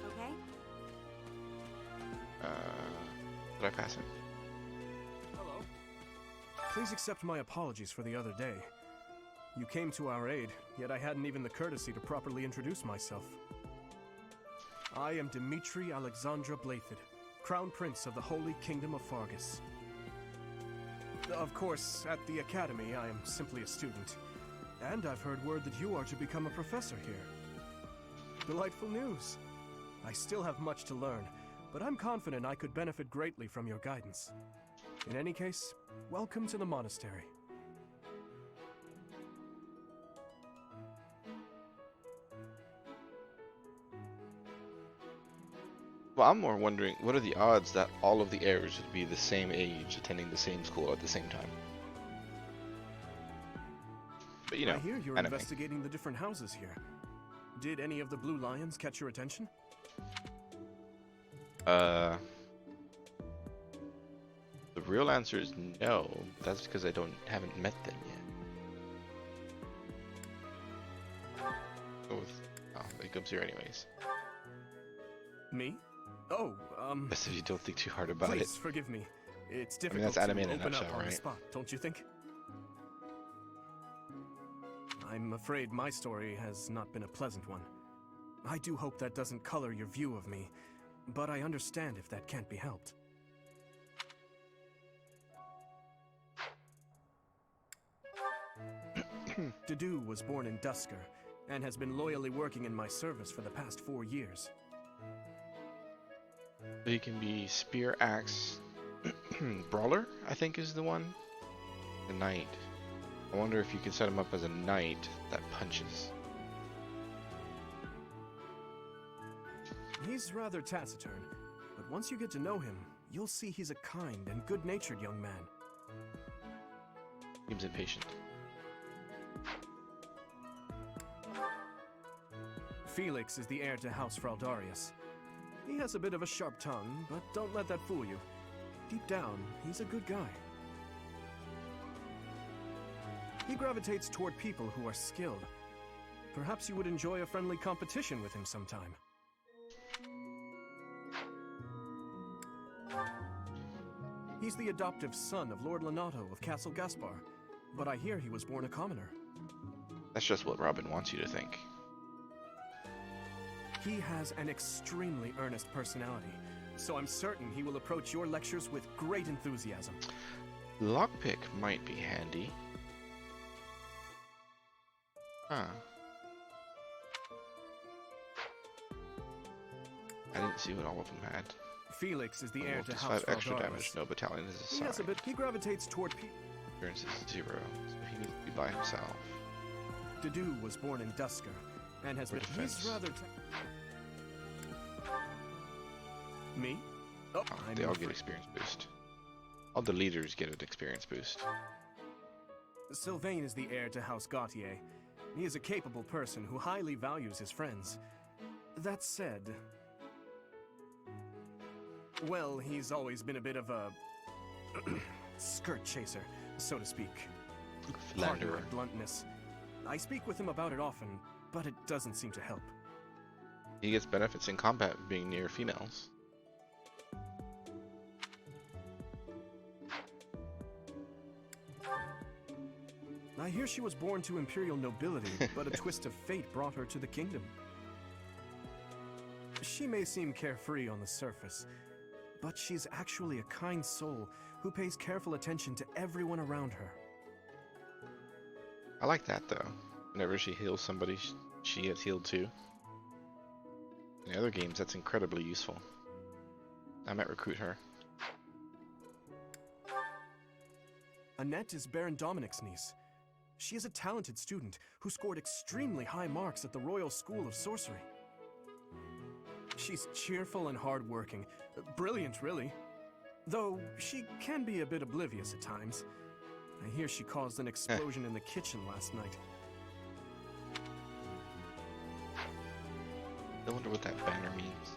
Okay? Did I pass him? Hello. Please accept my apologies for the other day. You came to our aid, yet I hadn't even the courtesy to properly introduce myself. I am Dimitri Alexandra Blathid, Crown Prince of the Holy Kingdom of Fargus. Of course, at the Academy, I am simply a student. And I've heard word that you are to become a professor here. Delightful news. I still have much to learn, but I'm confident I could benefit greatly from your guidance. In any case, welcome to the monastery. Well, I'm more wondering, what are the odds that all of the heirs would be the same age, attending the same school at the same time? But you know, I hear you're anime. investigating the different houses here. Did any of the blue lions catch your attention? The real answer is no. That's because I haven't met them yet. Go with, oh, it comes here anyways. Me? Oh, Best if you don't think too hard about please, it. forgive me. It's I mean, difficult that's anime in to a open up nutshell, on the right? spot, don't you think? I'm afraid my story has not been a pleasant one. I do hope that doesn't color your view of me, but I understand if that can't be helped. Dedu was born in Dusker, and has been loyally working in my service for the past 4 years. He can be spear, axe, brawler, I think is the one. The knight. I wonder if you can set him up as a knight that punches. He's rather taciturn, but once you get to know him, you'll see he's a kind and good-natured young man. Seems impatient. Felix is the heir to House Fraldarius. He has a bit of a sharp tongue, but don't let that fool you. Deep down, he's a good guy. He gravitates toward people who are skilled. Perhaps you would enjoy a friendly competition with him sometime. He's the adoptive son of Lord Lenato of Castle Gaspar, but I hear he was born a commoner. That's just what Robin wants you to think. He has an extremely earnest personality, so I'm certain he will approach your lectures with great enthusiasm. Lockpick might be handy. Huh. I didn't see what all of them had. Felix is the heir to Plus House 5 extra Fraldarius. damage, no battalion is He has assigned. he gravitates toward people. Appearance is 0, so he needs to be by himself. Dedu was born in Dusker, and has For been. defense. He's rather. Me? Oh, They all get experience boost. All the leaders get an experience boost. Sylvain is the heir to House Gautier. He is a capable person who highly values his friends. That said... well, he's always been a bit of a... skirt chaser, so to speak. Pardon my bluntness. I speak with him about it often, but it doesn't seem to help. He gets benefits in combat being near females. I hear she was born to imperial nobility, but a twist of fate brought her to the kingdom. She may seem carefree on the surface, but she's actually a kind soul who pays careful attention to everyone around her. I like that though. Whenever she heals somebody, she gets healed too. In the other games, that's incredibly useful. I might recruit her. Annette is Baron Dominic's niece. She is a talented student who scored extremely high marks at the Royal School of Sorcery. She's cheerful and hardworking. Brilliant, really. Though she can be a bit oblivious at times. I hear she caused an explosion in the kitchen last night. I wonder what that banner means.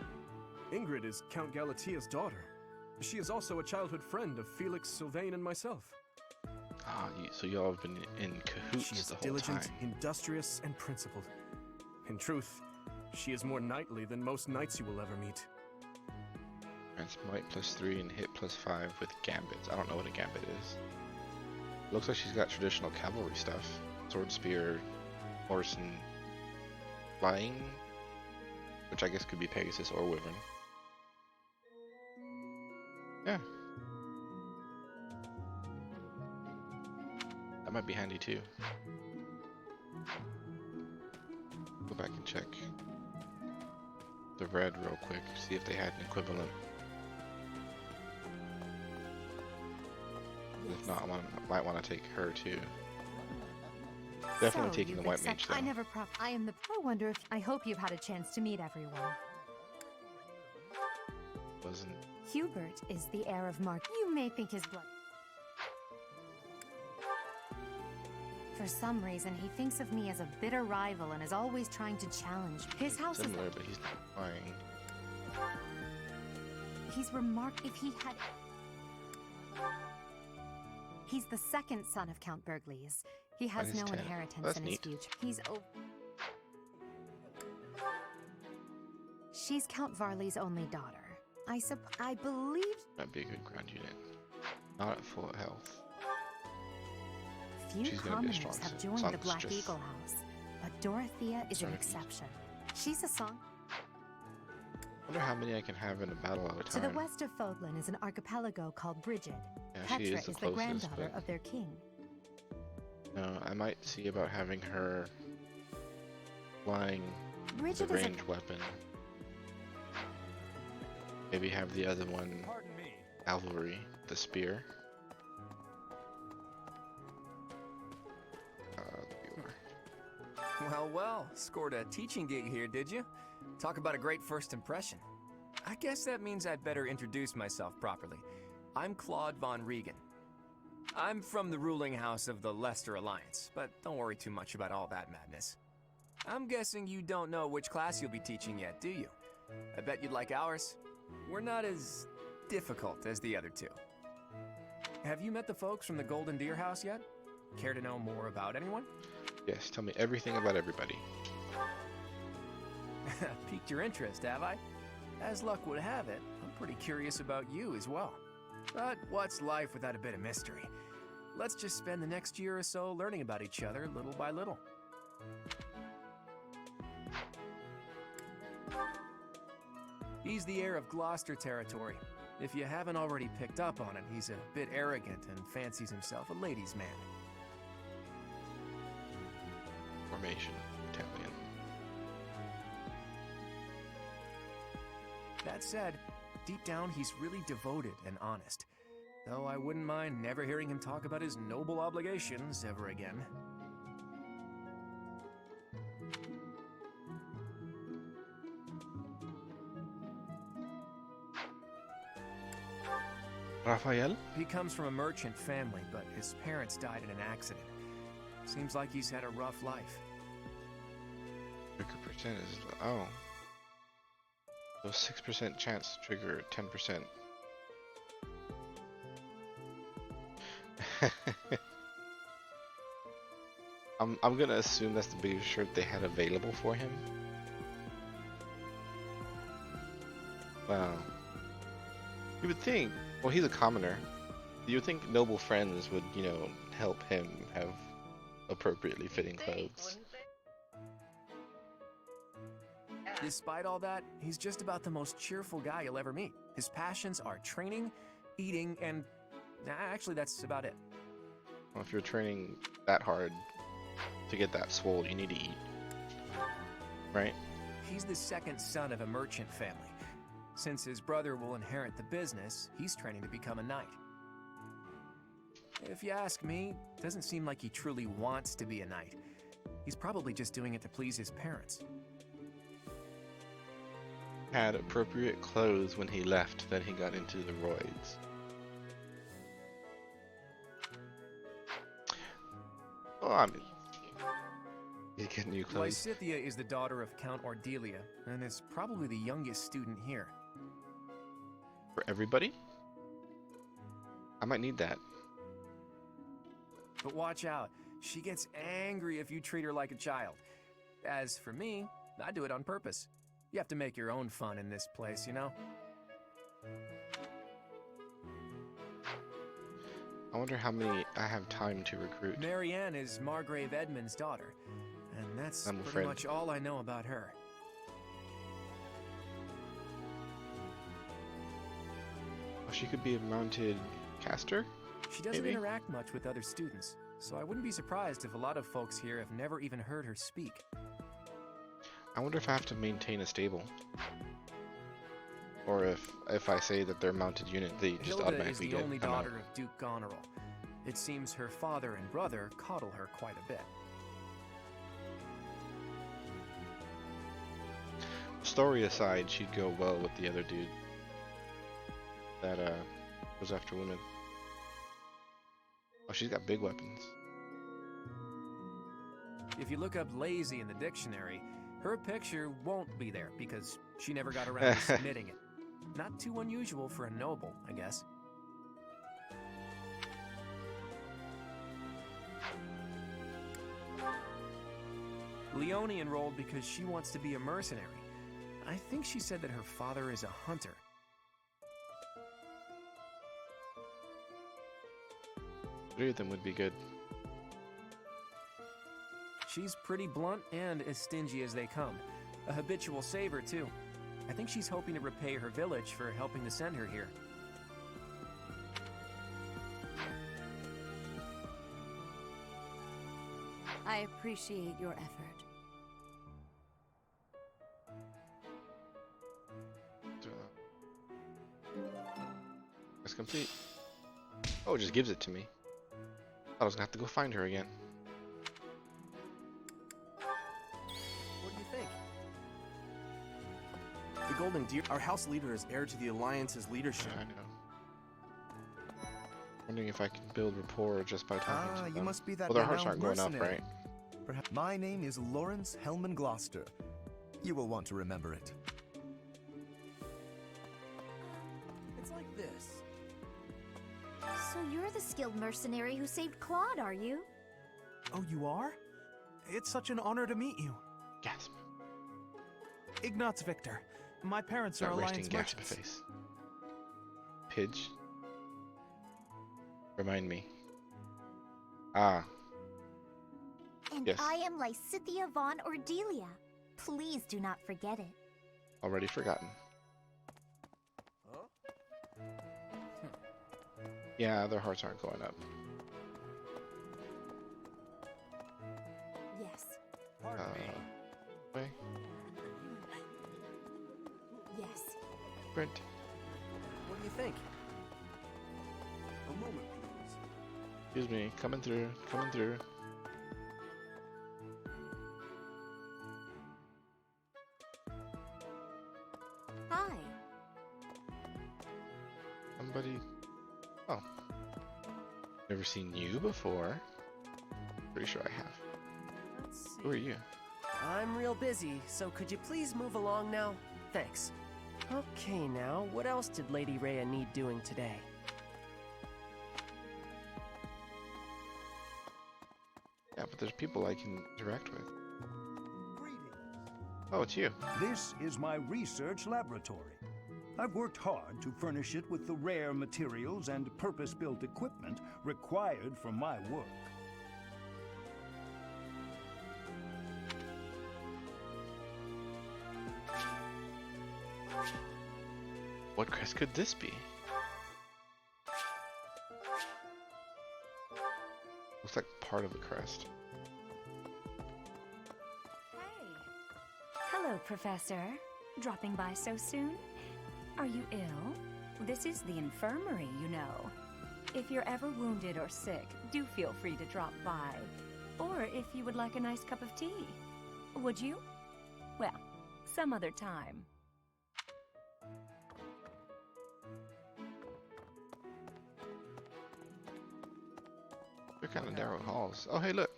Ingrid is Count Galatia's daughter. She is also a childhood friend of Felix, Sylvain, and myself. Ah, so y'all have been in cahoots She is the whole diligent, time. industrious, and principled. In truth, she is more knightly than most knights you will ever meet. Grants might +3 and hit +5 with gambits. I don't know what a gambit is. Looks like she's got traditional cavalry stuff. Sword, spear, horse, and flying. Which I guess could be Pegasus or Wyvern. Yeah. That might be handy too. Go back and check the red real quick, see if they had an equivalent. If not, might want to take her too. Definitely So taking the you've white mage accept- though. I never I am the. I wonder if. I hope you've had a chance to meet everyone. Wasn't. Hubert is the heir of Mark. You may think his blood. For some reason, he thinks of me as a bitter rival and is always trying to challenge. His house Similar, is... but he's not lying. He's remarked if he had... He's the second son of Count Burgleys. He has Minus no 10. inheritance That's in neat. his future. He's She's Count Varley's only daughter. I believe... Might be a good ground unit. Not at full health. Few She's gonna be a commoners strong have son. joined the Son's Black just Eagle House, but Dorothea is an starting to- exception. She's a song. I wonder how many I can have in a battle at a To time. the west of Fodlan is an archipelago called Brigid. Yeah, she Petra is is the the closest, granddaughter but- of their king. No, I might see about having her flying the Brigid is a... range weapon. Maybe have the other one Pardon me. cavalry, the spear. There you are. Well, well, scored a teaching gig here, did you? Talk about a great first impression. I guess that means I'd better introduce myself properly. I'm Claude von Regan. I'm from the ruling house of the Leicester Alliance, but don't worry too much about all that madness. I'm guessing you don't know which class you'll be teaching yet, do you? I bet you'd like ours. We're not as difficult as the other two. Have you met the folks from the Golden Deer House yet? Care to know more about anyone? Yes, tell me everything about everybody. Piqued your interest, have I? As luck would have it, I'm pretty curious about you as well. But what's life without a bit of mystery? Let's just spend the next year or so learning about each other little by little. He's the heir of Gloucester territory. If you haven't already picked up on it, he's a bit arrogant and fancies himself a ladies' man. Formation, Italian. That said, deep down he's really devoted and honest. Though I wouldn't mind never hearing him talk about his noble obligations ever again. Raphael? He comes from a merchant family, but his parents died in an accident. Seems like he's had a rough life. 30% is... oh. So 6% chance to trigger 10%. I'm gonna assume that's the biggest shirt they had available for him. Wow. You would think, well, he's a commoner. You would think noble friends would, you know, help him have appropriately fitting clothes. Despite all that, he's just about the most cheerful guy you'll ever meet. His passions are training, eating, and actually that's about it. Well, if you're training that hard to get that swole, you need to eat. Right? He's the second son of a merchant family. Since his brother will inherit the business, he's training to become a knight. If you ask me, it doesn't seem like he truly wants to be a knight. He's probably just doing it to please his parents. Had appropriate clothes when he left, then he got into the roids. Oh, I mean, you get new clothes. Lysithia is the daughter of Count Ordelia, and is probably the youngest student here. For everybody? I might need that. But watch out, she gets angry if you treat her like a child. As for me, I do it on purpose. You have to make your own fun in this place, you know? I wonder how many I have time to recruit. Marianne is Margrave Edmund's daughter, and that's I'm pretty afraid. much all I know about her. Oh, she could be a mounted caster? She doesn't Maybe? interact much with other students, so I wouldn't be surprised if a lot of folks here have never even heard her speak. I wonder if I have to maintain a stable. Or if I say that they're a mounted unit, they just Hilda is automatically the get only come out. daughter of Duke Goneril. It seems her father and brother coddle her quite a bit. Story aside, she'd go well with the other dude that goes after women. Oh, she's got big weapons. If you look up lazy in the dictionary, her picture won't be there because she never got around to submitting it. Not too unusual for a noble, I guess. Leone enrolled because she wants to be a mercenary. I think she said that her father is a hunter. Three of them would be good. She's pretty blunt and as stingy as they come. A habitual saver, too. I think she's hoping to repay her village for helping to send her here. I appreciate your effort. It's complete. Oh, it just gives it to me. I was gonna have to go find her again. What do you think? The Golden Deer, our house leader, is heir to the Alliance's leadership. I know. Wondering if I can build rapport just by talking to them. You must be that well, their hearts aren't renowned going up, mercenary. right? Perhaps. My name is Lawrence Hellman Gloucester. You will want to remember it. It's like this. So you're the skilled mercenary who saved Claude, are you? Oh, you are? It's such an honor to meet you. Gasp. Ignatz Victor. My parents are Not Alliance resting gasp merchants. face. Pidge. Remind me. Ah. And Yes. I am Lysithia von Ordelia. Please do not forget it. Already forgotten. Yeah, their hearts aren't going up. Yes. Way. Yes. Brent. What do you think? A moment, please. Excuse me. Coming through. Coming through. Hi. Somebody. Oh. Never seen you before. Pretty sure I have. Let's see. Who are you? I'm real busy, so could you please move along now? Thanks. Okay, now, what else did Lady Rhea need doing today? Yeah, but there's people I can interact with. Oh, it's you. This is my research laboratory. I've worked hard to furnish it with the rare materials and purpose-built equipment required for my work. What crest could this be? Looks like part of a crest. Hello, Professor. Dropping by so soon? Are you ill? This is the infirmary, you know. If you're ever wounded or sick, do feel free to drop by. Or if you would like a nice cup of tea. Would you? Well, some other time. They're kind of narrow halls. Oh, hey, look.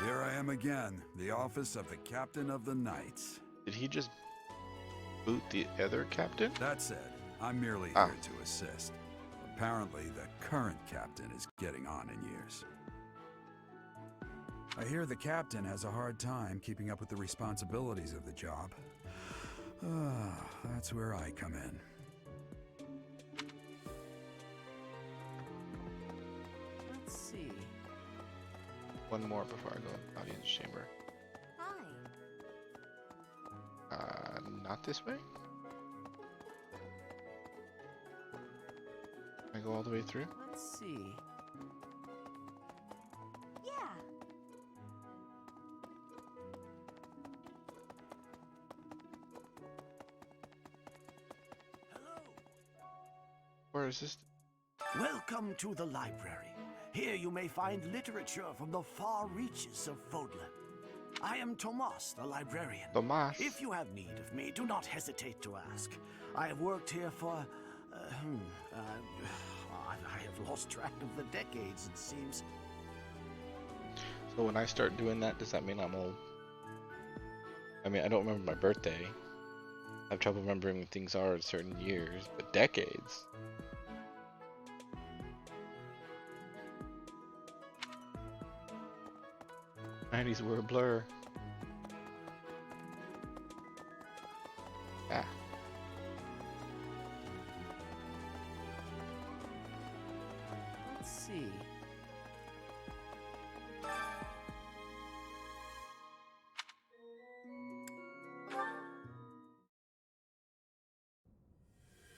Here I am again, the office of the Captain of the Knights. Did he just boot the other captain? That said, I'm merely here to assist. Apparently, the current captain is getting on in years. I hear the captain has a hard time keeping up with the responsibilities of the job. That's where I come in. Let's see. One more before I go in the audience chamber. Hi. Not this way? Can I go all the way through? Let's see. Yeah. Where is this? Welcome to the library. Here you may find literature from the far reaches of Vodland. I am Tomas, the librarian. Tomas. If you have need of me, do not hesitate to ask. I have worked here for... I have lost track of the decades, it seems. So So when I start doing that, does that mean I'm old? I mean, I don't remember my birthday. I have trouble remembering when things are at certain years, but decades. '90s were a blur. Ah. Let's see.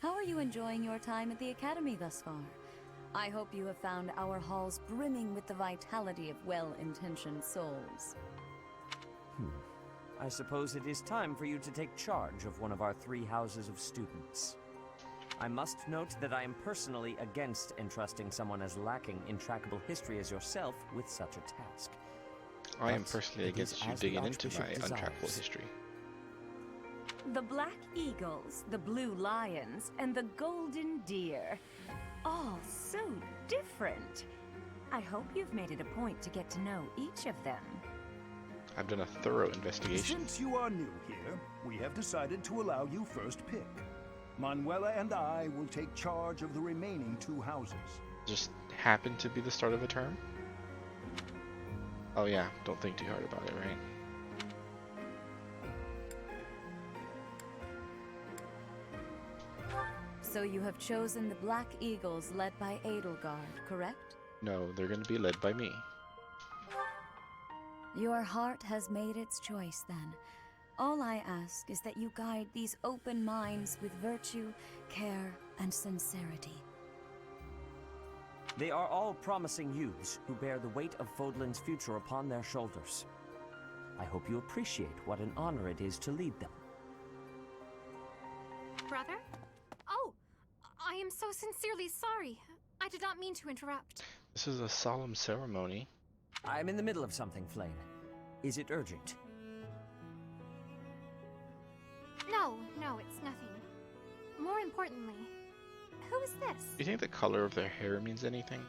How are you enjoying your time at the Academy thus far? I hope you have found our halls brimming with the vitality of well-intentioned souls. I suppose it is time for you to take charge of one of our 3 houses of students. I must note that I am personally against entrusting someone as lacking in trackable history as yourself with such a task. I am personally against you digging into my untrackable history. The Black Eagles, the Blue Lions, and the Golden Deer. All so different. I hope you've made it a point to get to know each of them. I've done a thorough investigation. Since you are new here, we have decided to allow you first pick. Manuela and I will take charge of the remaining 2 houses. Just happened to be the start of a term? Oh yeah, don't think too hard about it, right? So you have chosen the Black Eagles led by Edelgard, correct? No, they're going to be led by me. Your heart has made its choice then. All I ask is that you guide these open minds with virtue, care, and sincerity. They are all promising youths who bear the weight of Fodlan's future upon their shoulders. I hope you appreciate what an honor it is to lead them. Brother? Oh, I am so sincerely sorry. I did not mean to interrupt. This is a solemn ceremony. I'm in the middle of something, Flame. Is it urgent? No, it's nothing. More importantly, who is this? Do you think the color of their hair means anything?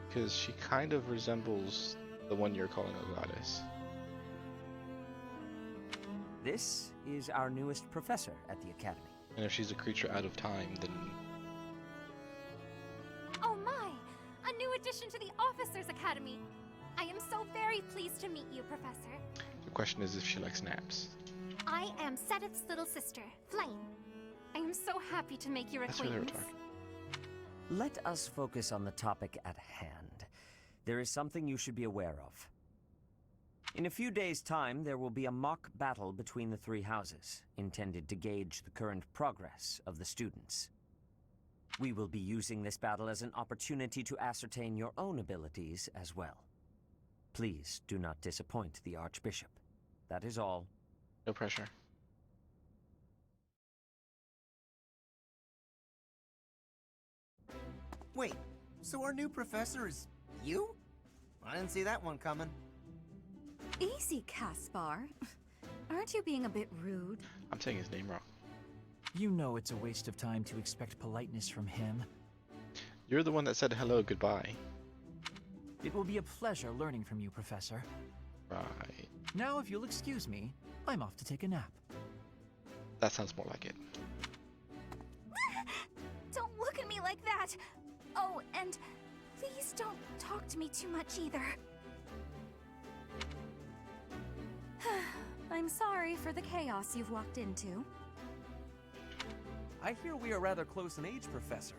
Because she kind of resembles the one you're calling a goddess. This is our newest professor at the Academy. And if she's a creature out of time, then... Oh my! A new addition to the Officers Academy! I am so very pleased to meet you, Professor. The question is if she likes naps. I am Sedith's little sister, Flame. I am so happy to make your That's where they were acquaintance. talking. Let us focus on the topic at hand. There is something you should be aware of. In a few days' time, there will be a mock battle between the 3 houses, intended to gauge the current progress of the students. We will be using this battle as an opportunity to ascertain your own abilities as well. Please do not disappoint the Archbishop. That is all. No pressure. Wait, so our new professor is you? I didn't see that one coming. Easy, Caspar. Aren't you being a bit rude? I'm saying his name wrong. You know it's a waste of time to expect politeness from him. You're the one that said hello, goodbye. It will be a pleasure learning from you, Professor. Right. Now, if you'll excuse me, I'm off to take a nap. That sounds more like it. Don't look at me like that! Oh, and please don't talk to me too much either. I'm sorry for the chaos you've walked into. I hear we are rather close in age, Professor.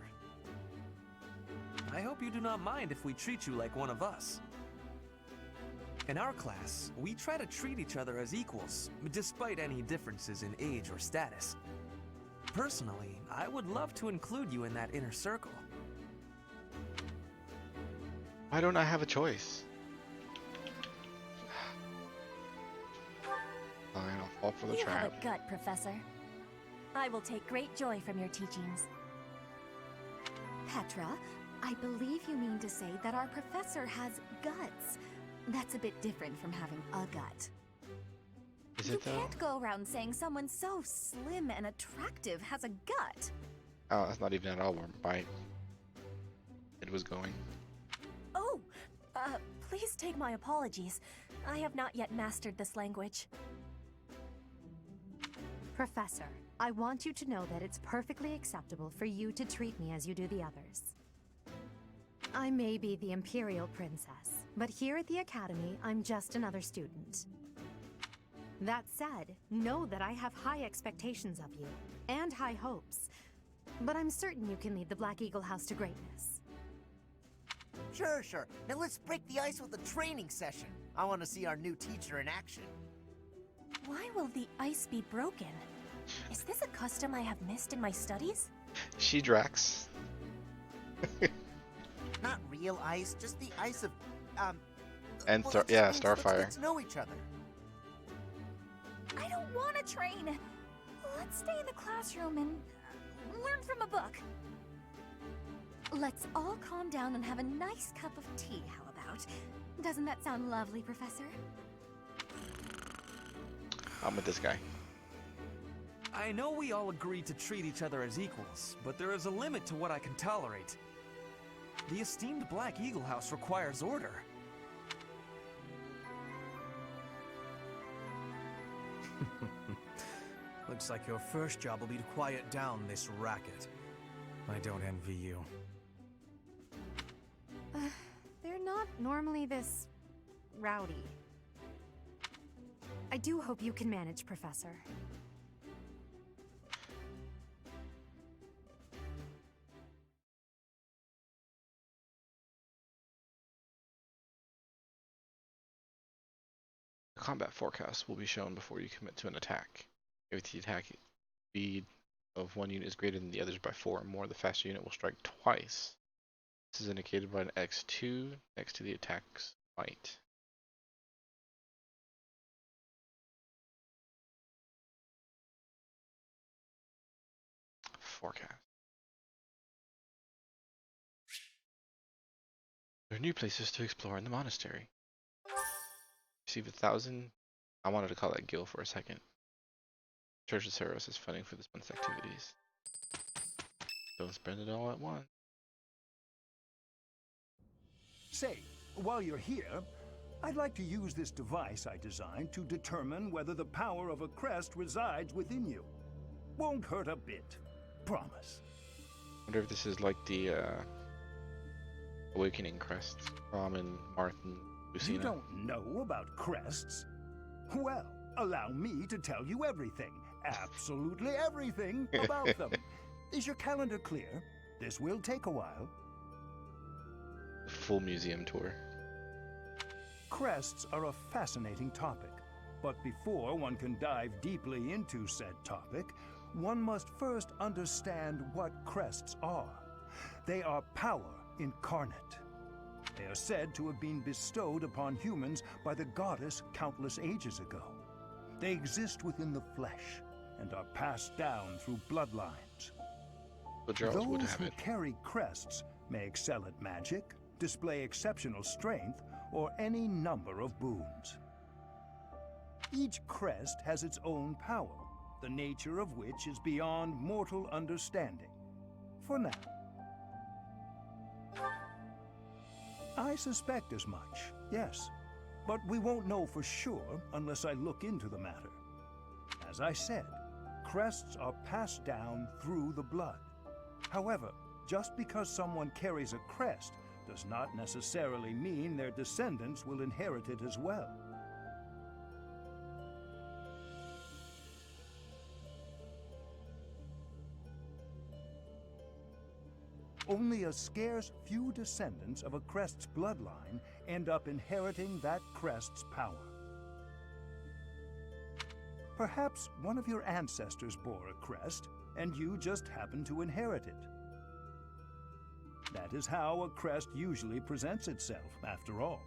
I hope you do not mind if we treat you like one of us. In our class, we try to treat each other as equals, despite any differences in age or status. Personally, I would love to include you in that inner circle. Why don't I have a choice? Fine, I'll fall for the You trap. have a gut, Professor. I will take great joy from your teachings. Petra, I believe you mean to say that our professor has guts. That's a bit different from having a gut. Is You it though? can't go around saying someone so slim and attractive has a gut. Oh, that's not even at all where my head was going. Please take my apologies. I have not yet mastered this language. Professor, I want you to know that it's perfectly acceptable for you to treat me as you do the others. I may be the Imperial Princess, but here at the Academy, I'm just another student. That said, know that I have high expectations of you, and high hopes. But I'm certain you can lead the Black Eagle House to greatness. Sure. Now let's break the ice with a training session. I want to see our new teacher in action. Why will the ice be broken? Is this a custom I have missed in my studies? She Drax. Not real ice, just the ice of, And well, Star, that just yeah, means let's Starfire. get to know each other. I don't want to train. Let's stay in the classroom and learn from a book. Let's all calm down and have a nice cup of tea, how about? Doesn't that sound lovely, Professor? I'm with this guy. I know we all agreed to treat each other as equals, but there is a limit to what I can tolerate. The esteemed Black Eagle House requires order. Looks like your first job will be to quiet down this racket. I don't envy you. They're not normally this rowdy. I do hope you can manage, Professor. The combat forecast will be shown before you commit to an attack. If the attack speed of one unit is greater than the others by 4 or more, the faster unit will strike twice. This is indicated by an X2 next to the attack's might. Forecast. There are new places to explore in the monastery. Receive 1,000. I wanted to call that Gil for a second. Church of Saros is funding for this month's activities. Don't spend it all at once. Say, while you're here, I'd like to use this device I designed to determine whether the power of a crest resides within you. Won't hurt a bit. Promise. Wonder if this is like the Awakening crest. Ramen, Martin, Lucina. You don't know about crests? Well, allow me to tell you everything. Absolutely everything about them. Is your calendar clear? This will take a while. Full museum tour. Crests are a fascinating topic, but before one can dive deeply into said topic, one must first understand what crests are. They are power incarnate. They are said to have been bestowed upon humans by the goddess countless ages ago. They exist within the flesh and are passed down through bloodlines. But Charles would Those have who it. carry crests may excel at magic, display exceptional strength, or any number of boons. Each crest has its own power, the nature of which is beyond mortal understanding. For now. I suspect as much, yes. But we won't know for sure unless I look into the matter. As I said, crests are passed down through the blood. However, just because someone carries a crest does not necessarily mean their descendants will inherit it as well. Only a scarce few descendants of a crest's bloodline end up inheriting that crest's power. Perhaps one of your ancestors bore a crest, and you just happen to inherit it. That is how a crest usually presents itself, after all.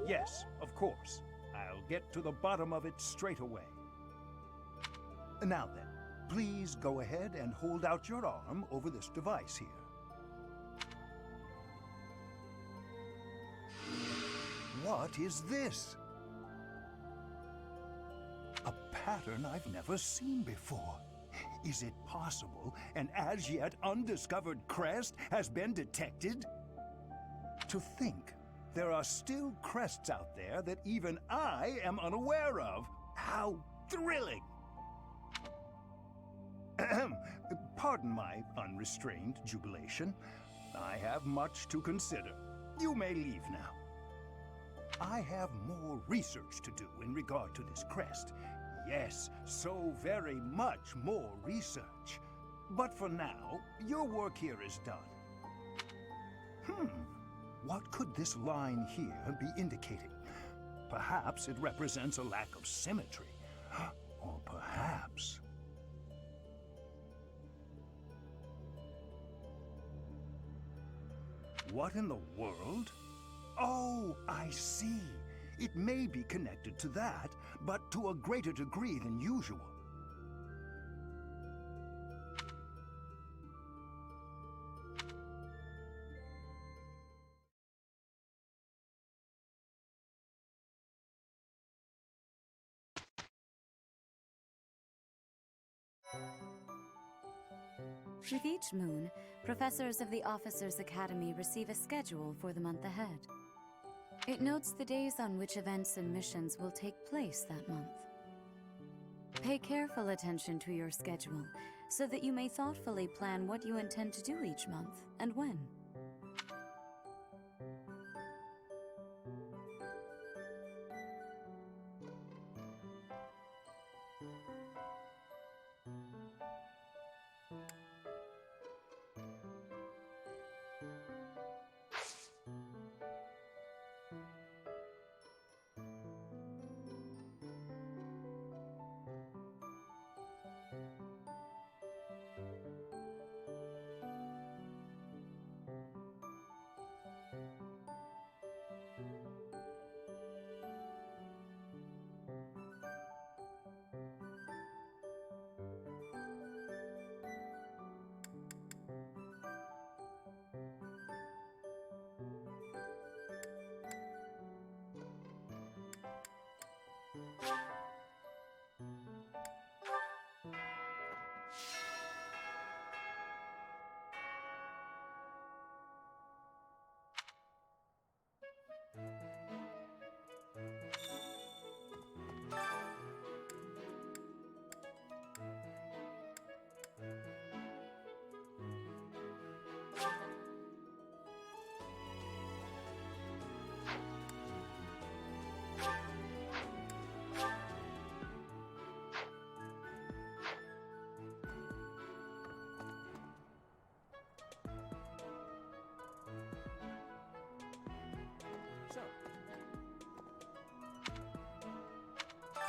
Yes, of course. I'll get to the bottom of it straight away. Now then, please go ahead and hold out your arm over this device here. What is this? A pattern I've never seen before. Is it possible an as yet undiscovered crest has been detected? To think there are still crests out there that even I am unaware of. How thrilling! Ahem. Pardon my unrestrained jubilation. I have much to consider. You may leave now. I have more research to do in regard to this crest. Yes, so very much more research. But for now, your work here is done. What could this line here be indicating? Perhaps it represents a lack of symmetry. Or perhaps... What in the world? Oh, I see. It may be connected to that, but to a greater degree than usual. With each moon, professors of the Officers' Academy receive a schedule for the month ahead. It notes the days on which events and missions will take place that month. Pay careful attention to your schedule, so that you may thoughtfully plan what you intend to do each month, and when.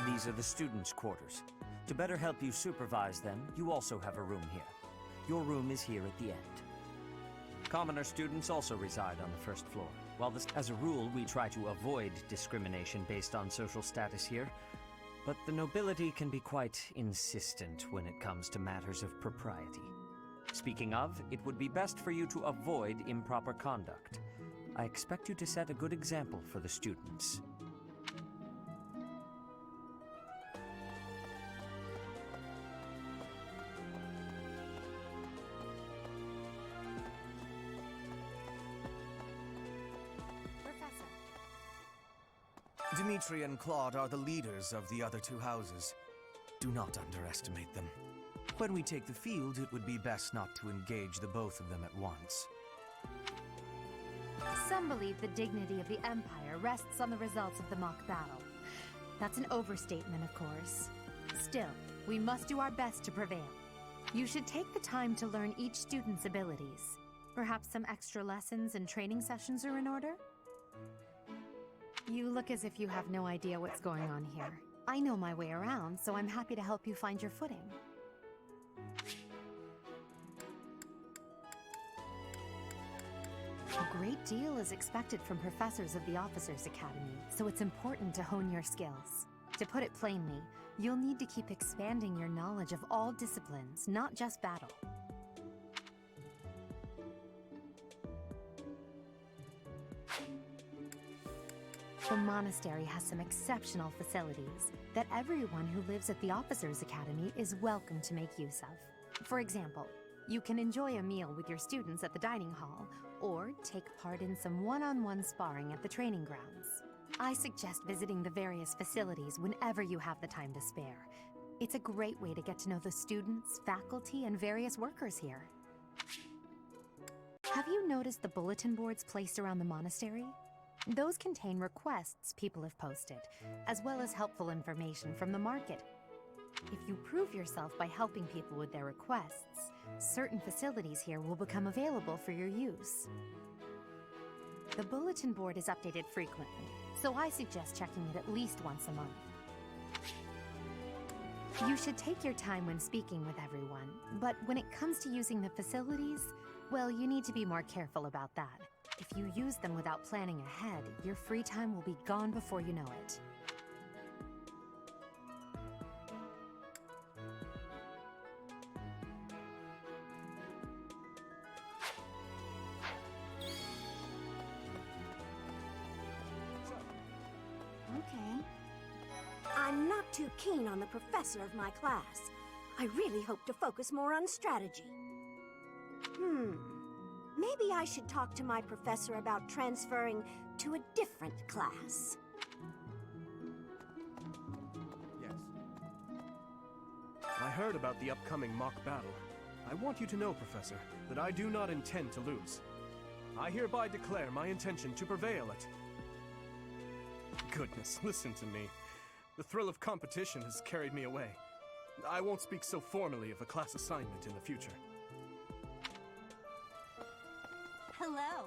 These are the students' quarters. To better help you supervise them, you also have a room here. Your room is here at the end. Commoner students also reside on the first floor. While as a rule, we try to avoid discrimination based on social status here, but the nobility can be quite insistent when it comes to matters of propriety. Speaking of, it would be best for you to avoid improper conduct. I expect you to set a good example for the students. Dimitri and Claude are the leaders of the other two houses. Do not underestimate them. When we take the field, it would be best not to engage the both of them at once. Some believe the dignity of the Empire rests on the results of the mock battle. That's an overstatement, of course. Still, we must do our best to prevail. You should take the time to learn each student's abilities. Perhaps some extra lessons and training sessions are in order? You look as if you have no idea what's going on here. I know my way around, so I'm happy to help you find your footing. A great deal is expected from professors of the Officers' Academy, so it's important to hone your skills. To put it plainly, you'll need to keep expanding your knowledge of all disciplines, not just battle. The monastery has some exceptional facilities that everyone who lives at the Officers' Academy is welcome to make use of. For example, you can enjoy a meal with your students at the dining hall, or take part in some one-on-one sparring at the training grounds. I suggest visiting the various facilities whenever you have the time to spare. It's a great way to get to know the students, faculty, and various workers here. Have you noticed the bulletin boards placed around the monastery? Those contain requests people have posted, as well as helpful information from the market. If you prove yourself by helping people with their requests, certain facilities here will become available for your use. The bulletin board is updated frequently, so I suggest checking it at least once a month. You should take your time when speaking with everyone, but when it comes to using the facilities, well, you need to be more careful about that. If you use them without planning ahead, your free time will be gone before you know it. Okay. I'm not too keen on the professor of my class. I really hope to focus more on strategy. Maybe I should talk to my professor about transferring to a different class. Yes. I heard about the upcoming mock battle. I want you to know, Professor, that I do not intend to lose. I hereby declare my intention to prevail at... Goodness, listen to me. The thrill of competition has carried me away. I won't speak so formally of a class assignment in the future. Hello.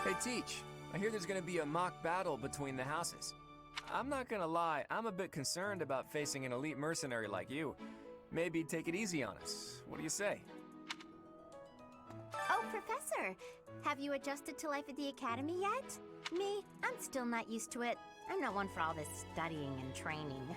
Hey, Teach. I hear there's gonna be a mock battle between the houses. I'm not gonna lie, I'm a bit concerned about facing an elite mercenary like you. Maybe take it easy on us. What do you say? Oh, Professor! Have you adjusted to life at the Academy yet? Me, I'm still not used to it. I'm not one for all this studying and training.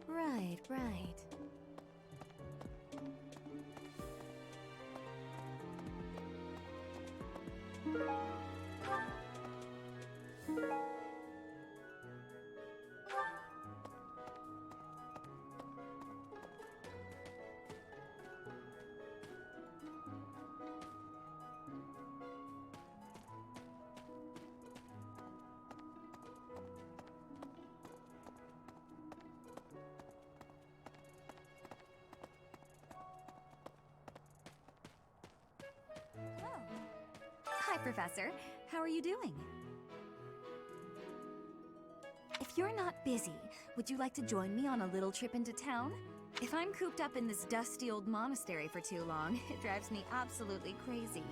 Right, right. Hi, Professor. How are you doing? If you're not busy, would you like to join me on a little trip into town? If I'm cooped up in this dusty old monastery for too long, it drives me absolutely crazy.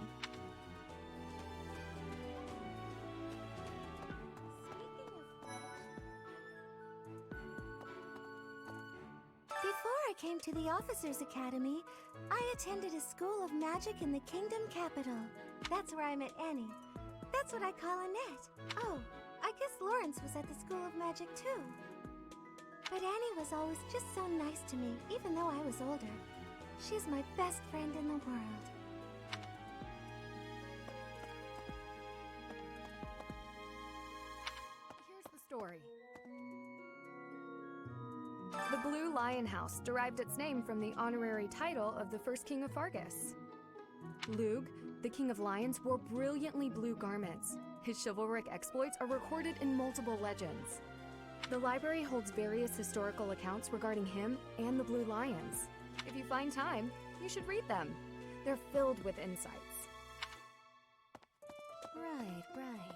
Before I came to the Officers' Academy, I attended a school of magic in the Kingdom Capital. That's where I met Annie. That's what I call Annette. Oh, I guess Lawrence was at the School of Magic too. But Annie was always just so nice to me, even though I was older. She's my best friend in the world. Here's the story. The Blue Lion House derived its name from the honorary title of the first king of Fargus. Lug, the king of lions, wore brilliantly blue garments. His chivalric exploits are recorded in multiple legends. The library holds various historical accounts regarding him and the Blue Lions. If you find time, you should read them. They're filled with insights. Right, right.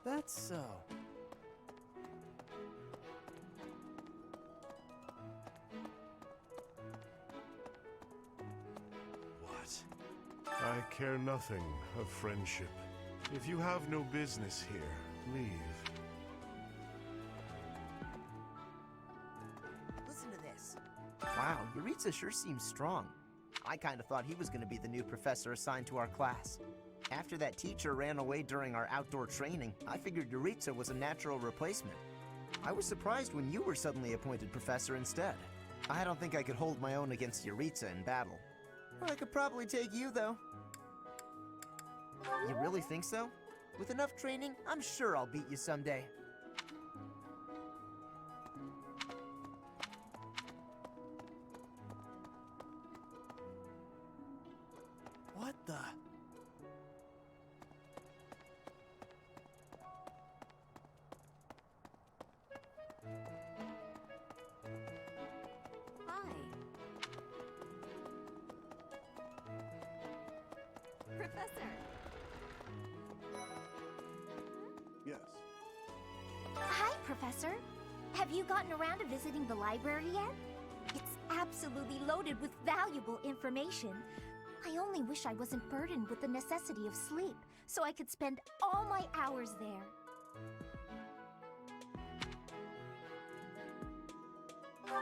that so? What? I care nothing of friendship. If you have no business here, leave. Listen to this. Wow, Yuritsa sure seems strong. I kind of thought he was going to be the new professor assigned to our class. After that teacher ran away during our outdoor training, I figured Yuritsa was a natural replacement. I was surprised when you were suddenly appointed professor instead. I don't think I could hold my own against Yuritsa in battle. I could probably take you, though. You really think so? With enough training, I'm sure I'll beat you someday. What the? Hi. Professor. Yes. Hi, Professor. Have you gotten around to visiting the library yet? It's absolutely loaded with valuable information. I only wish I wasn't burdened with the necessity of sleep, so I could spend all my hours there.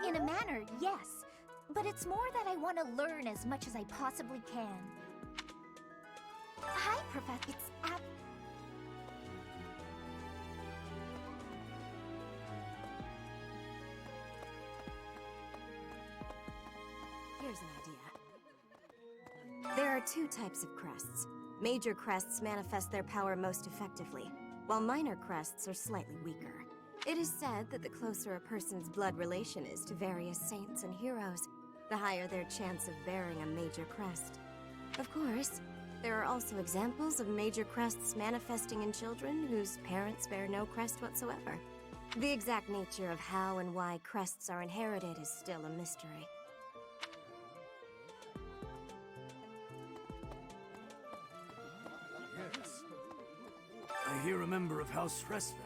In a manner, yes. But it's more that I want to learn as much as I possibly can. Hi, Professor. It's Here's an idea. There are two types of crests. Major crests manifest their power most effectively, while minor crests are slightly weaker. It is said that the closer a person's blood relation is to various saints and heroes, the higher their chance of bearing a major crest. Of course, there are also examples of major crests manifesting in children whose parents bear no crest whatsoever. The exact nature of how and why crests are inherited is still a mystery. Yes. I hear a member of House Fresfeld,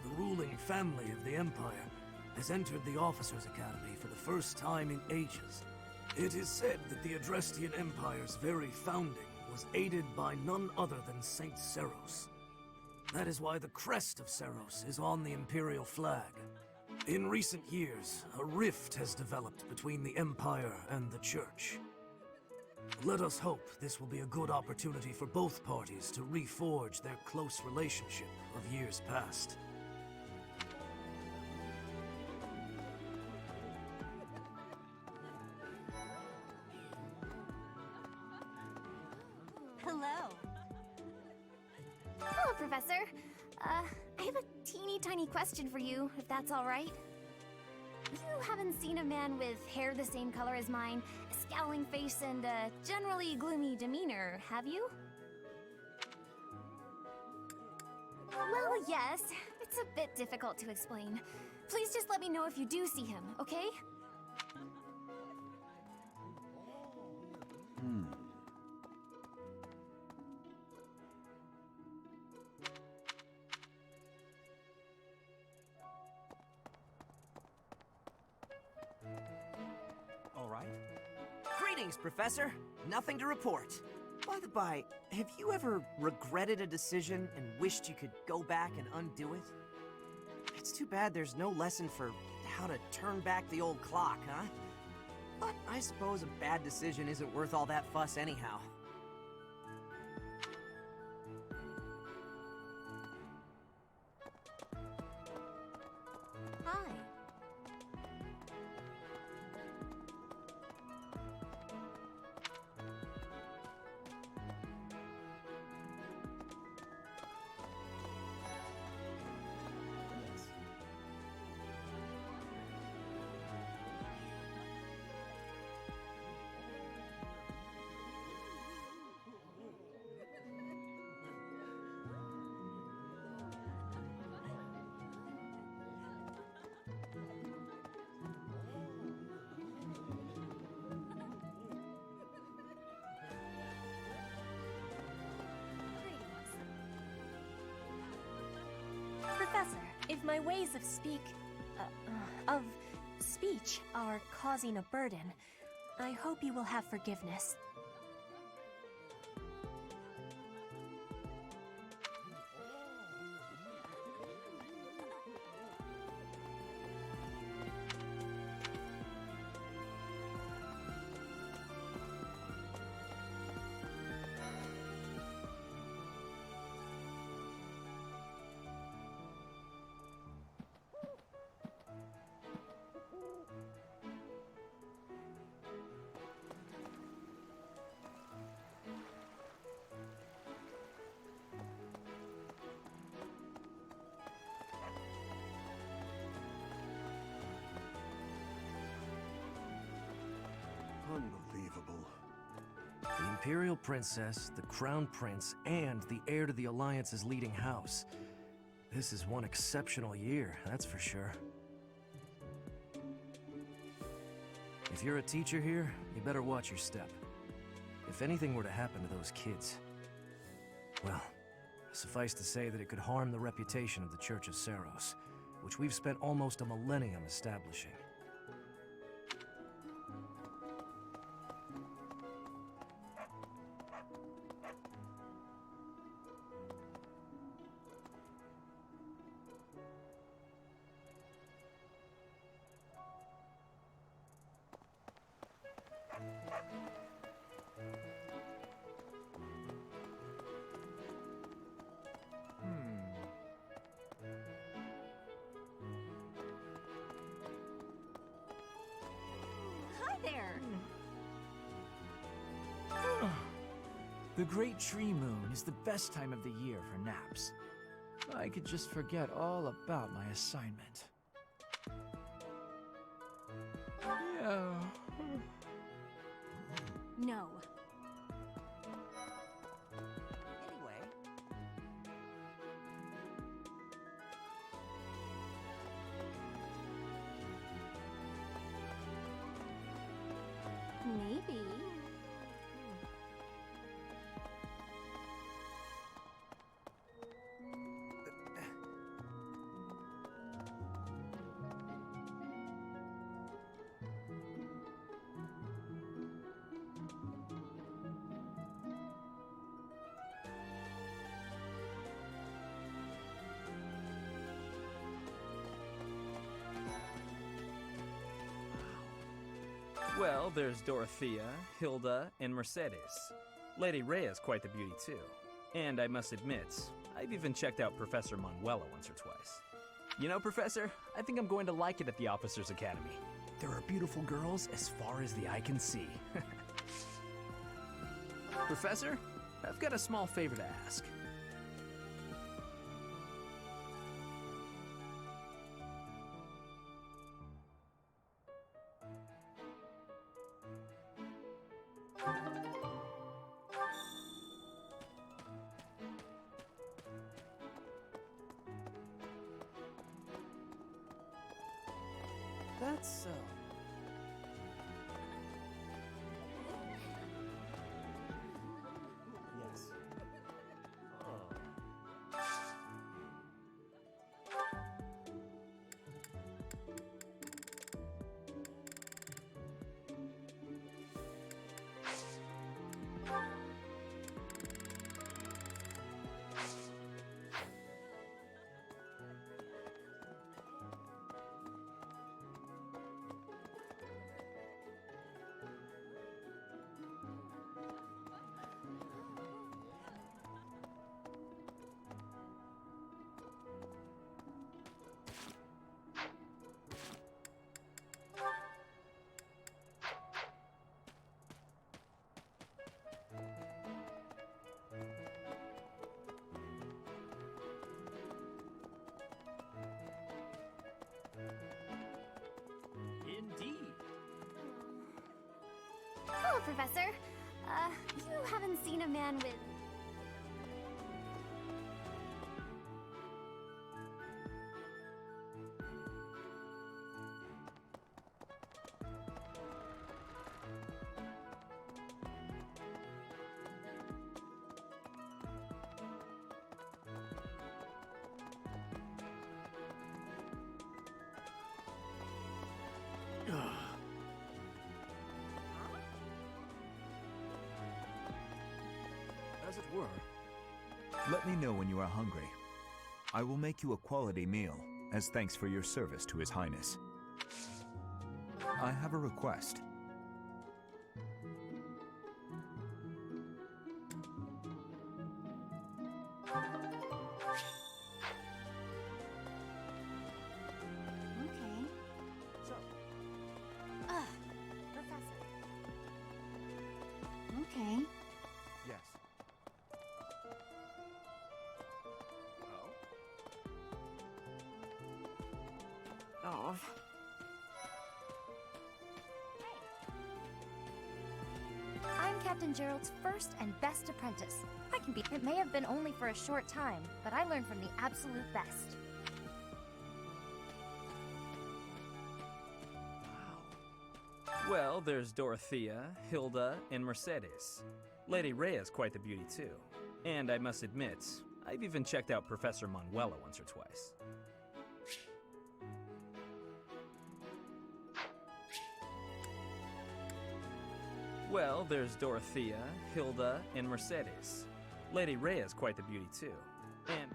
the ruling family of the Empire, has entered the Officers' Academy for the first time in ages. It is said that the Adrestian Empire's very founding was aided by none other than Saint Seros. That is why the crest of Seros is on the Imperial flag. In recent years, a rift has developed between the Empire and the Church. Let us hope this will be a good opportunity for both parties to reforge their close relationship of years past. Hello. Hello, Professor. I have a teeny tiny question for you, if that's all right. You haven't seen a man with hair the same color as mine, a scowling face, and a generally gloomy demeanor, have you? Well, yes. It's a bit difficult to explain. Please just let me know if you do see him, okay? All right. Greetings, Professor. Nothing to report. By the by, have you ever regretted a decision and wished you could go back and undo it? It's too bad there's no lesson for how to turn back the old clock, huh? But I suppose a bad decision isn't worth all that fuss anyhow. Hi. If my ways of speech are causing a burden, I hope you will have forgiveness. Unbelievable. The Imperial Princess, the Crown Prince, and the heir to the Alliance's leading house. This is one exceptional year, that's for sure. If you're a teacher here, you better watch your step. If anything were to happen to those kids, well, suffice to say that it could harm the reputation of the Church of Saros, which we've spent almost a millennium establishing. Hi there! The Great Tree Moon is the best time of the year for naps. I could just forget all about my assignment. Yeah. No. Anyway. Maybe. Well, there's Dorothea, Hilda, and Mercedes. Lady Rhea's quite the beauty too. And I must admit, I've even checked out Professor Manuela once or twice. You know, Professor, I think I'm going to like it at the Officers Academy. There are beautiful girls as far as the eye can see. Professor, I've got a small favor to ask. That's so. Yes. Indeed. Hello, Professor. You haven't seen a man with... As it were. Let me know when you are hungry. I will make you a quality meal, as thanks for your service to His Highness. I have a request. Okay. So. Professor. Okay. Yes. Oh. I'm Captain Gerald's first and best apprentice. I can be. It may have been only for a short time, but I learned from the absolute best. Well, there's Dorothea, Hilda, and Mercedes. Lady Rhea's quite the beauty too. And I must admit, I've even checked out Professor Manuela once or twice. Well, there's Dorothea, Hilda, and Mercedes. Lady Rhea's quite the beauty too. And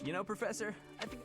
you know, Professor, I think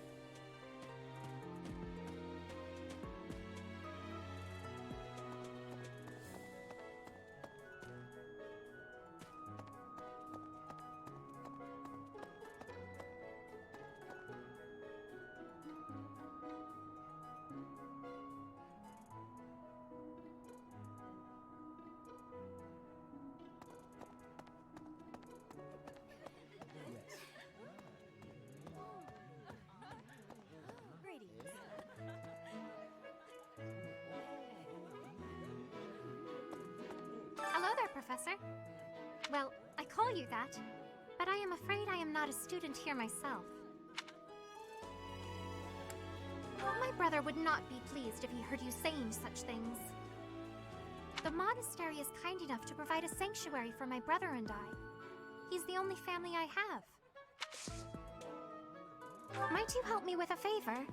Hello there, Professor. Well, I call you that, but I am afraid I am not a student here myself. My brother would not be pleased if he heard you saying such things. The monastery is kind enough to provide a sanctuary for my brother and I. He's the only family I have. Might you help me with a favor?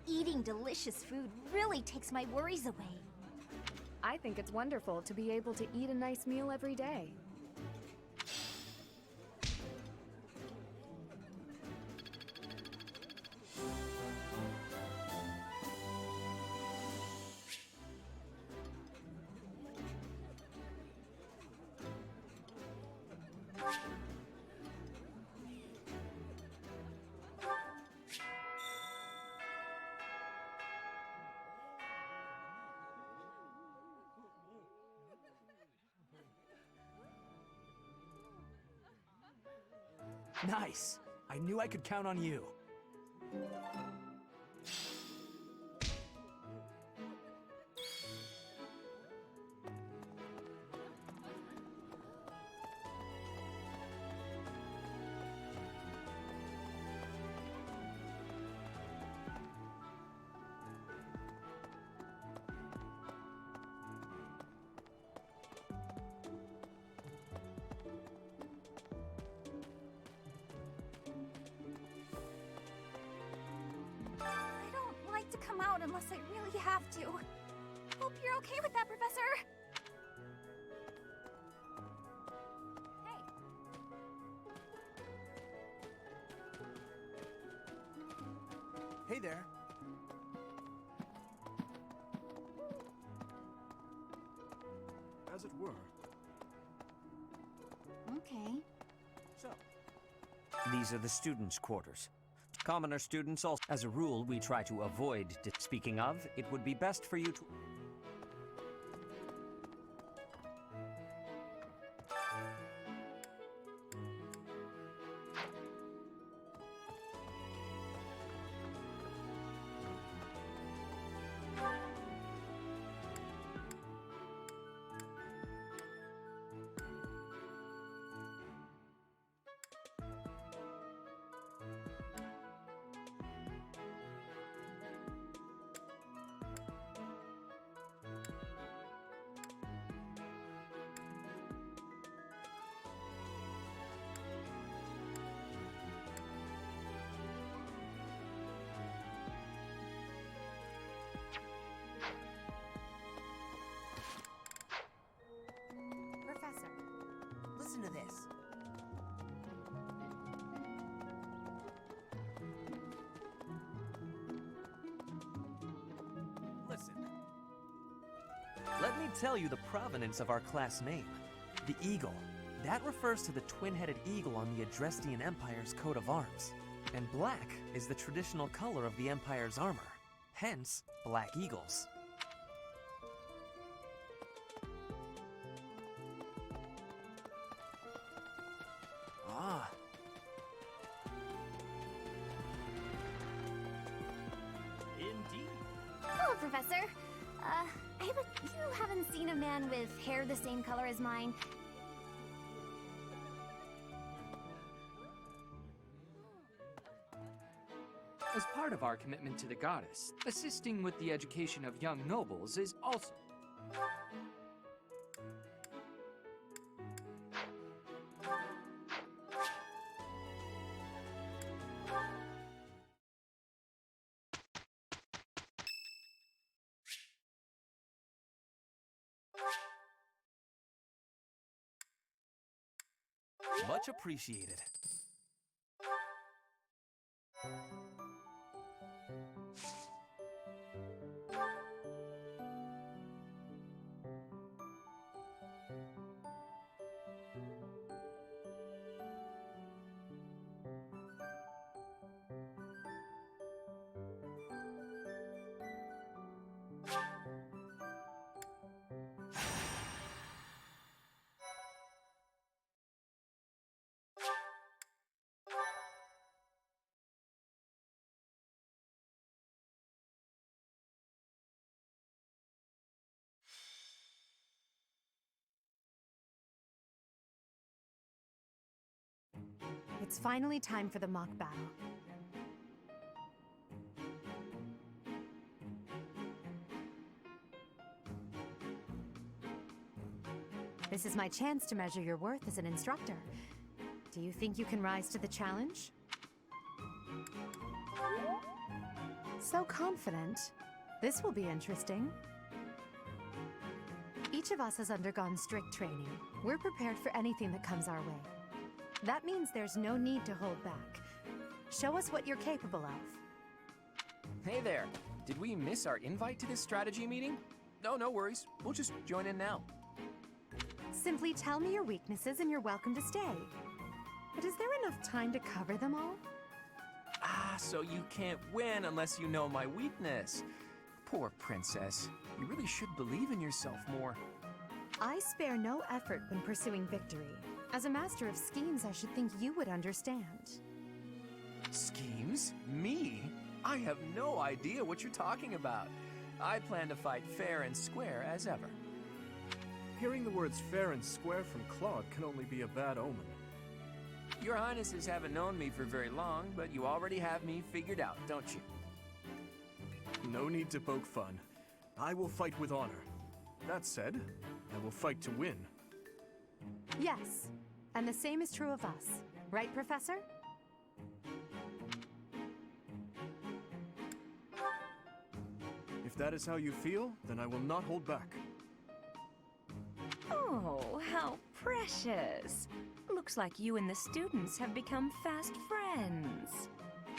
Eating delicious food really takes my worries away. I think it's wonderful to be able to eat a nice meal every day. Nice! I knew I could count on you. come out unless I really have to. Hope you're okay with that, Professor. Hey there. As it were. Okay. So, These are the students' quarters. Commoner students also. As a rule, we try to avoid. Speaking of, it would be best for you to. Professor. Listen to this. Listen. Let me tell you the provenance of our class name. The eagle. That refers to the twin-headed eagle on the Adrestian Empire's coat of arms. And black is the traditional color of the Empire's armor. Hence, black eagles. Ah. Indeed. Hello, Professor. You haven't seen a man with hair the same color as mine. As part of our commitment to the goddess, assisting with the education of young nobles is also... Much appreciated. It's finally time for the mock battle. This is my chance to measure your worth as an instructor. Do you think you can rise to the challenge? So confident. This will be interesting. Each of us has undergone strict training. We're prepared for anything that comes our way. That means there's no need to hold back. Show us what you're capable of. Hey there. Did we miss our invite to this strategy meeting? No worries. We'll just join in now. Simply tell me your weaknesses and you're welcome to stay. But is there enough time to cover them all? Ah, so you can't win unless you know my weakness. Poor princess. You really should believe in yourself more. I spare no effort when pursuing victory. As a master of schemes, I should think you would understand. Schemes? Me? I have no idea what you're talking about. I plan to fight fair and square as ever. Hearing the words fair and square from Claude can only be a bad omen. Your Highnesses haven't known me for very long, but you already have me figured out, don't you? No need to poke fun. I will fight with honor. That said, I will fight to win. Yes, and the same is true of us. Right, Professor? If that is how you feel, then I will not hold back. Oh, how precious. Looks like you and the students have become fast friends.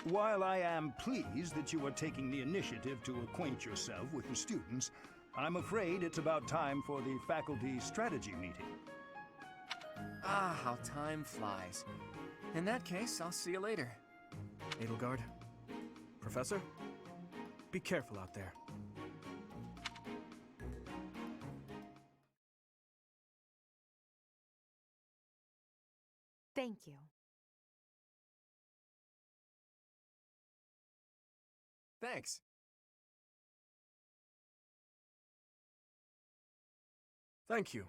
While I am pleased that you are taking the initiative to acquaint yourself with the students, I'm afraid it's about time for the faculty strategy meeting. Ah, how time flies. In that case, I'll see you later. Edelgard, Professor, be careful out there. Thank you. Thanks. Thank you.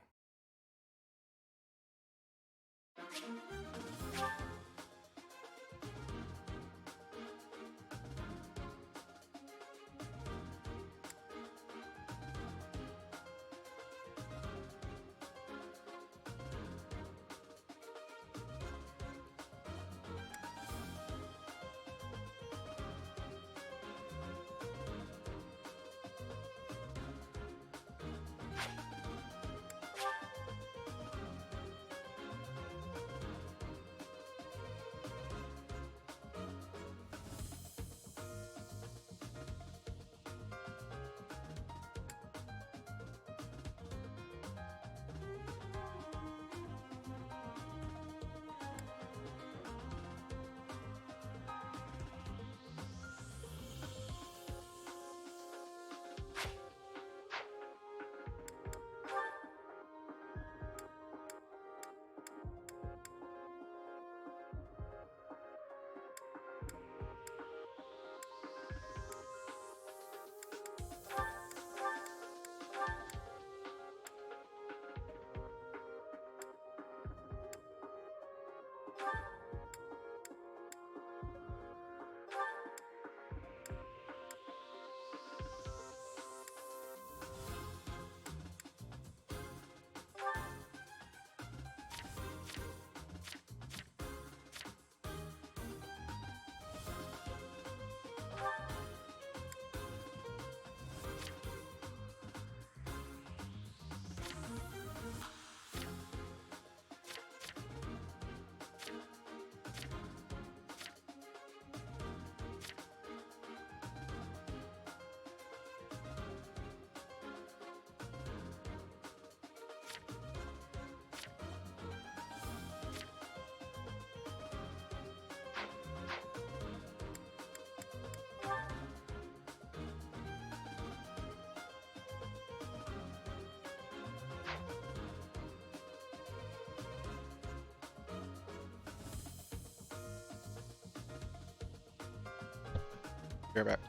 Be right back.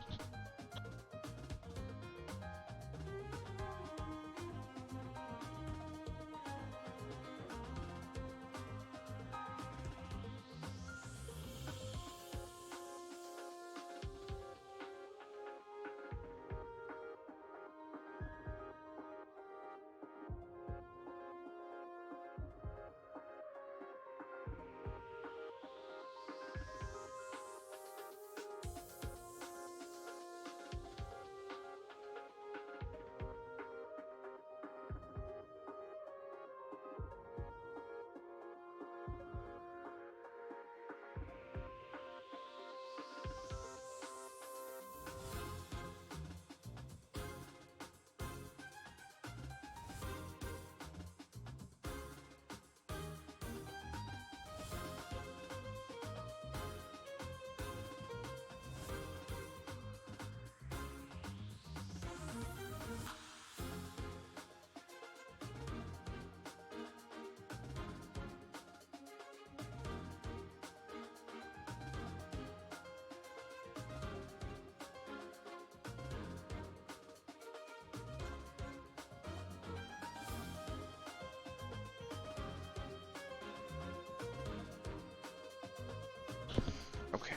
Okay.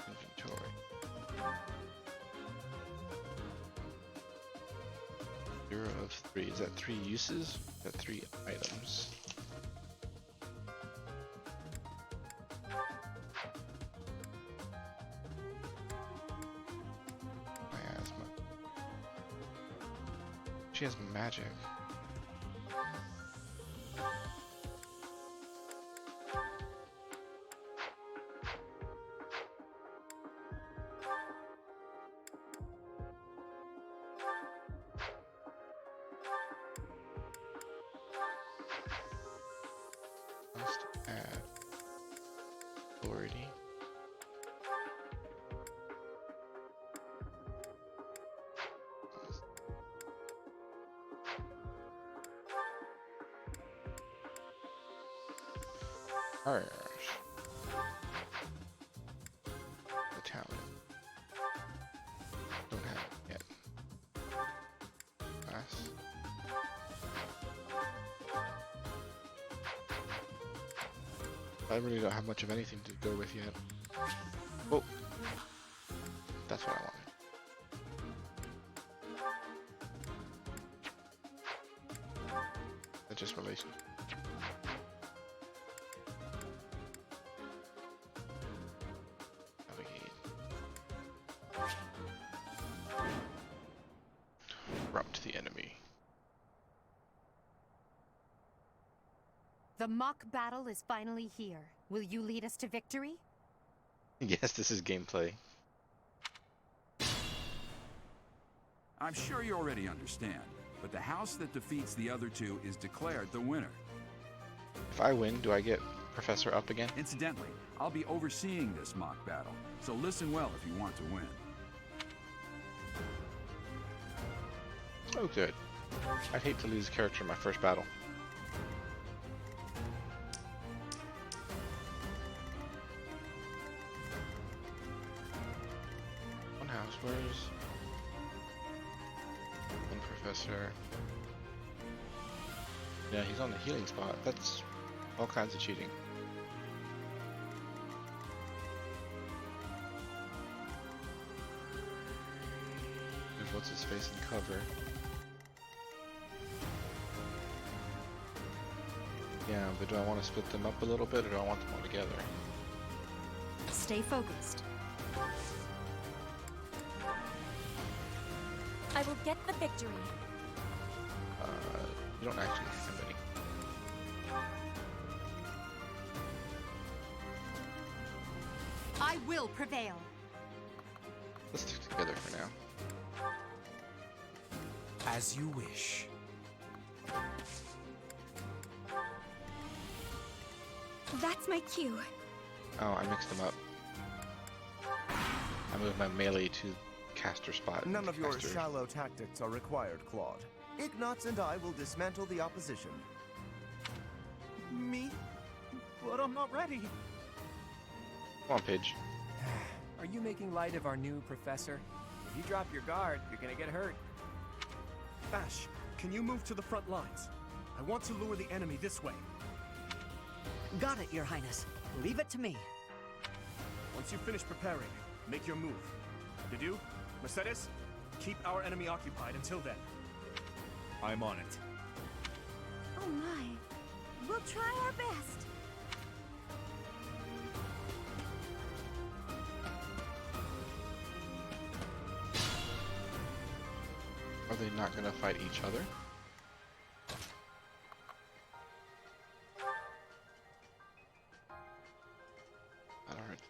Inventory. Zero of 3. Is that 3 uses? Is that 3 items? She has magic. Must add authority. Harsh. The talent. Don't have it yet. Pass. I really don't have much of anything to go with yet. Oh, that's what I wanted. That's just relation. Navigate. Route to the enemy. The mock battle is finally here. Will you lead us to victory? Yes, this is gameplay. I'm sure you already understand, but the house that defeats the other two is declared the winner. If I win, do I get Professor up again? Incidentally, I'll be overseeing this mock battle, so listen well if you want to win. Oh, good. I'd hate to lose a character in my first battle. One house, where's one professor? Yeah, he's on the healing spot. That's all kinds of cheating. There's what's his face in cover. Yeah, but do I want to split them up a little bit, or do I want them all together? Stay focused. I will get the victory. You don't actually have any. I will prevail. Let's stick together for now. As you wish. That's my cue. Oh, I mixed them up. I moved my melee to caster spot. None of your caster. shallow tactics are required, Claude. Ignatz and I will dismantle the opposition. Me? But I'm not ready. Come on, Pidge. Are you making light of our new professor? If you drop your guard, you're gonna get hurt. Ash, can you move to the front lines? I want to lure the enemy this way. Got it, Your Highness. Leave it to me. Once you finish preparing, make your move. Dedu, Mercedes, keep our enemy occupied until then. I'm on it. Oh my. We'll try our best. Are they not gonna fight each other? Alright.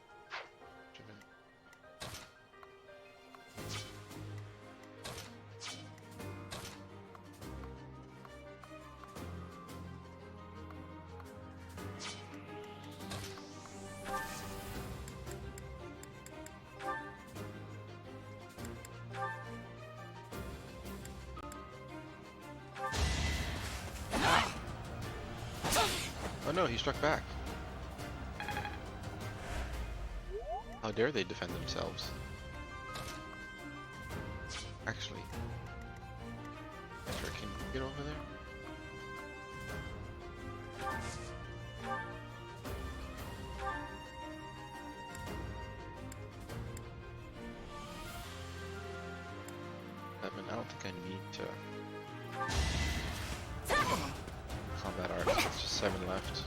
Oh no, he struck back. How dare they defend themselves? Actually, Ezra, can you get over there? I don't think I need to combat art. It's just 7 left.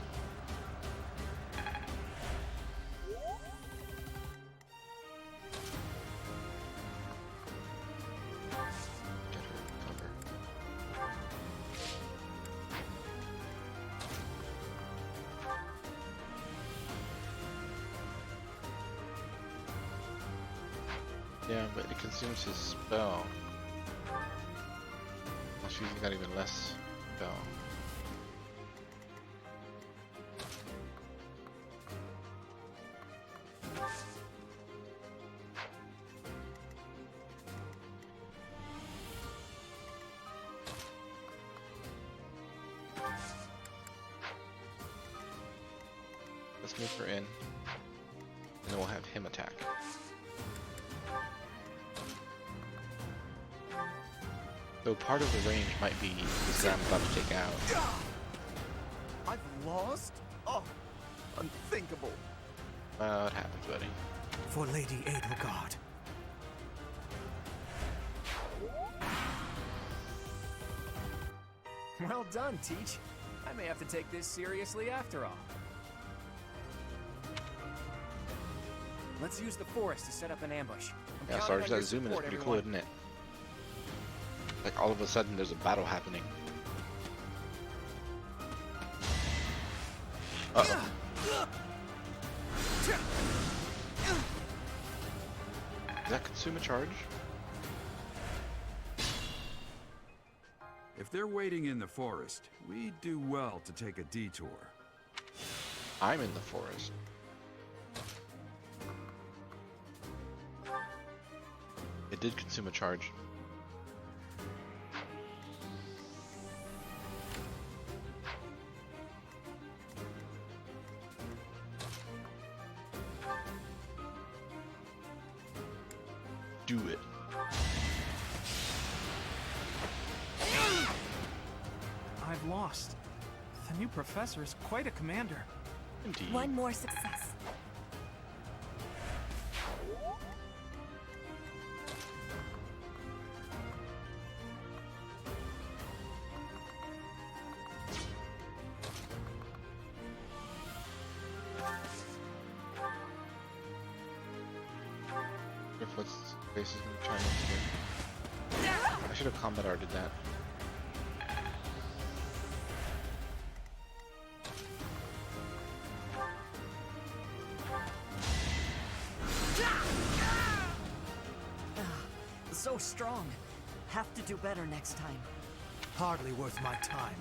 Get her cover. Yeah, but it consumes his spell. Well, she's got even less spell. Let's move her in, and then we'll have him attack. Though part of the range might be this guy I'm about to take out. I've lost? Oh, unthinkable. Well, it happens, buddy. For Lady Edelgard. Well done, Teach. I may have to take this seriously after all. Let's use the forest to set up an ambush. Yeah, Sarge, that zoom in is pretty cool, isn't it? Like all of a sudden there's a battle happening. Uh-oh. Does that consume a charge? If they're waiting in the forest, we do well to take a detour. I'm in the forest. It did consume a charge. Do it. I've lost. The new professor is quite a commander. Indeed. One more success. Griffith's face is gonna try to. I should have combat arted that. So strong. Have to do better next time. Hardly worth my time.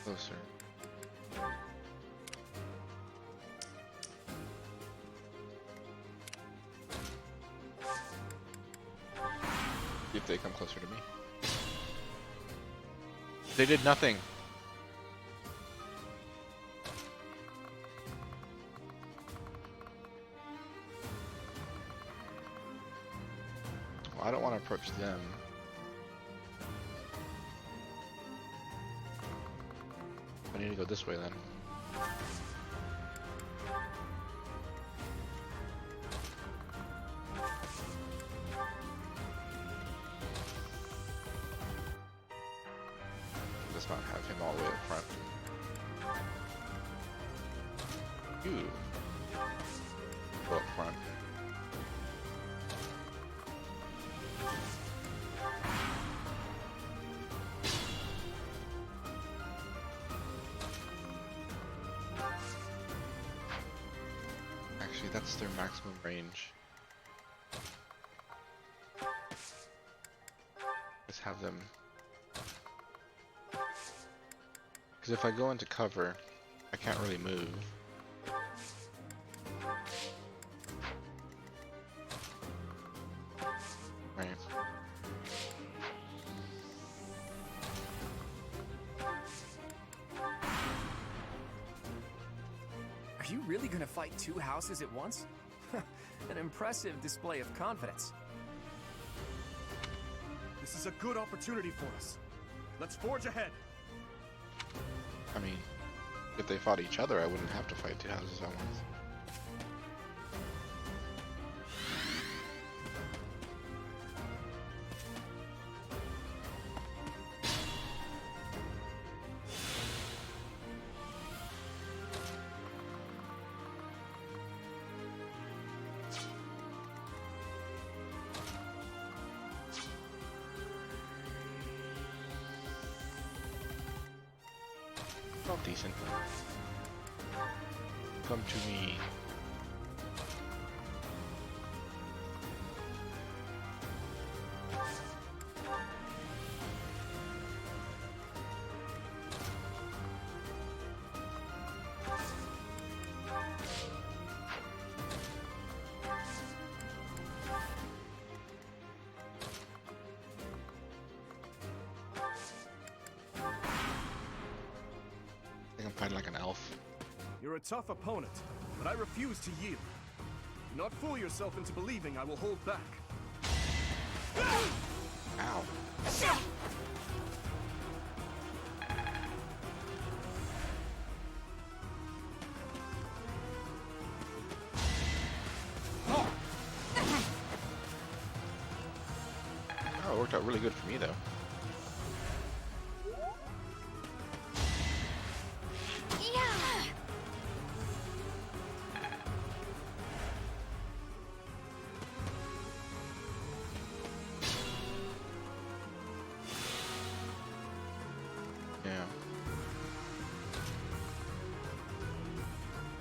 Closer. See if they come closer to me. They did nothing. Well, I don't want to approach them. I need to go this way then. Let's not have him all the way up front. You go up front. Actually, that's their maximum range. Let's have them. Because if I go into cover, I can't really move. Right. Are you really gonna fight two houses at once? An impressive display of confidence. This is a good opportunity for us. Let's forge ahead. I mean, if they fought each other, I wouldn't have to fight two houses at once. Felt decent. Come to me. Fight like an elf. You're a tough opponent, but I refuse to yield. Do not fool yourself into believing I will hold back. Ow. Oh, it worked out really good for me though.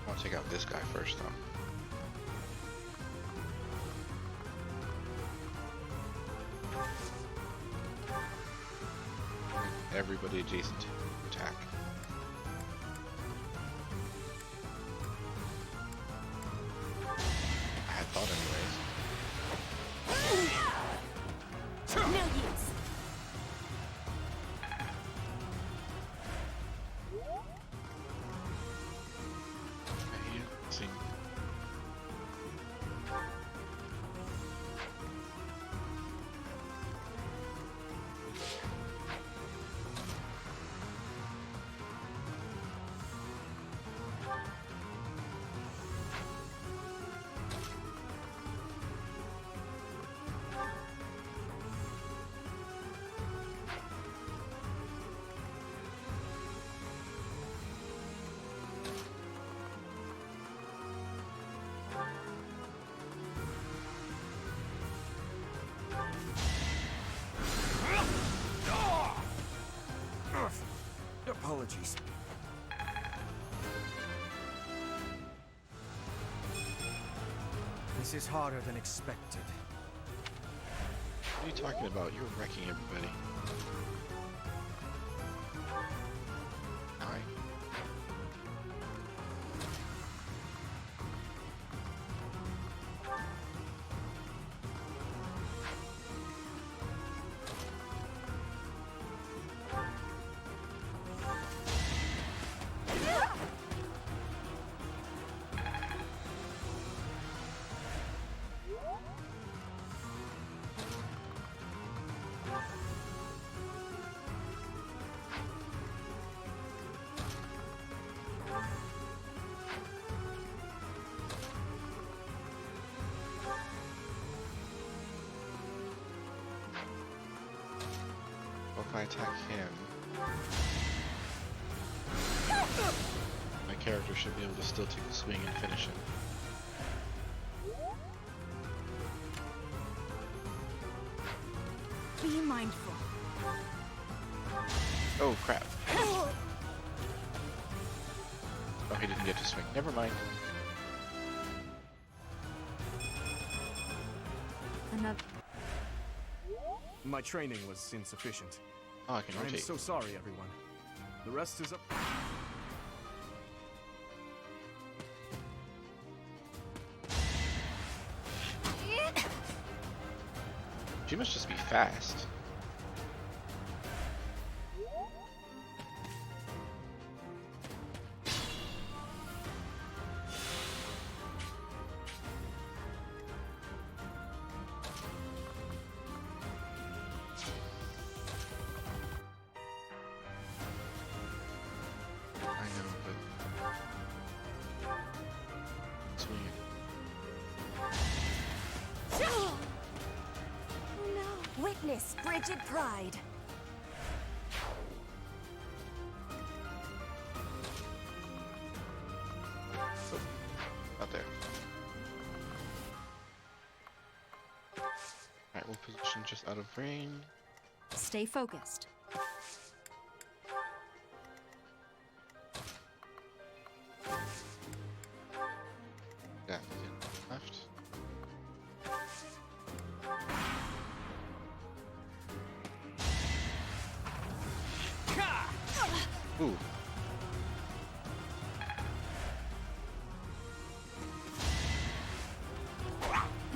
I'll take out this guy first, though. Everybody adjacent to attack. I had thought anyways. No use. Apologies. This is harder than expected. What are you talking about? You're wrecking everybody. Hi. If I attack him, my character should be able to still take the swing and finish him. Be mindful. Oh crap. Oh, he didn't get to swing. Never mind. Another. My training was insufficient. Oh, I can rotate. I'm so sorry, everyone. The rest is up. She must just be fast. Witness frigid pride. Out there. Alright, we'll position just out of range. Stay focused. Left. Ooh.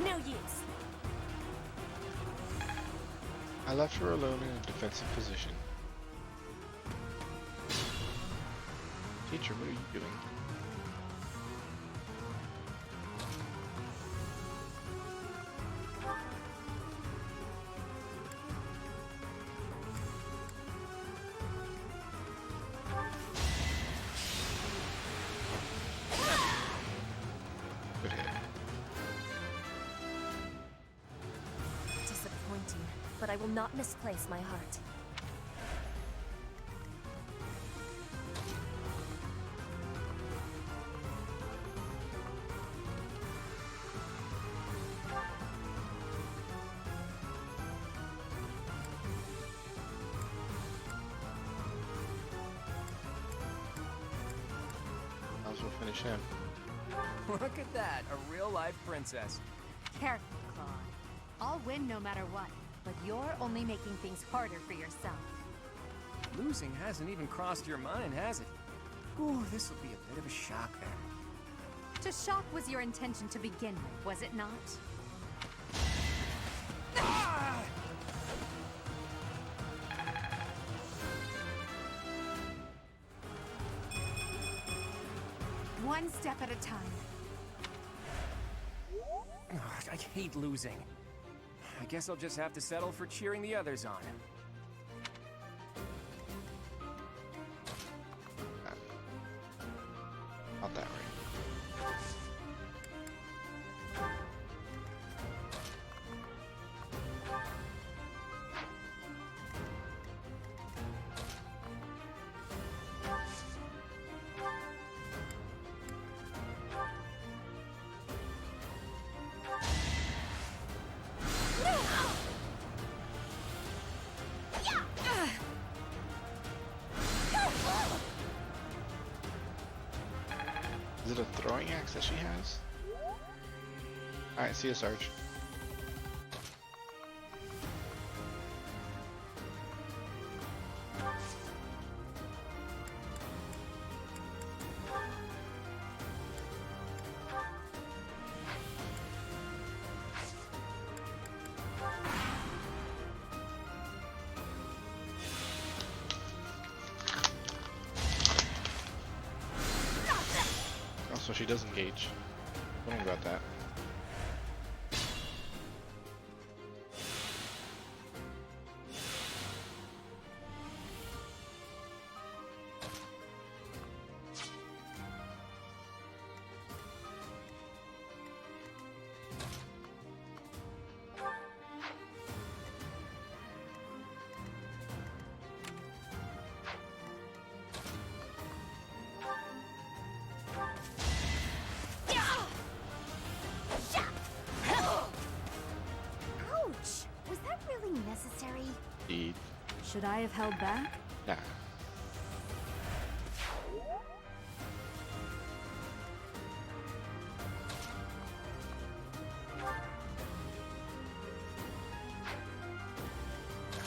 No use. I left her alone in a defensive position. Teacher, what are you doing? Good hit. Disappointing, but I will not misplace my heart. Might as well finish him. Look at that, a real-life princess. Careful, Claude. I'll win no matter what, but you're only making things harder for yourself. Losing hasn't even crossed your mind, has it? Ooh, this'll be a bit of a shock then. To shock was your intention to begin with, was it not? One step at a time. Ugh, I hate losing. I guess I'll just have to settle for cheering the others on. Not that right. Is it a throwing axe that she has? Alright, see you, Sarge. So she does engage. Don't worry about that. Necessary? Indeed. Should I have held back? Nah.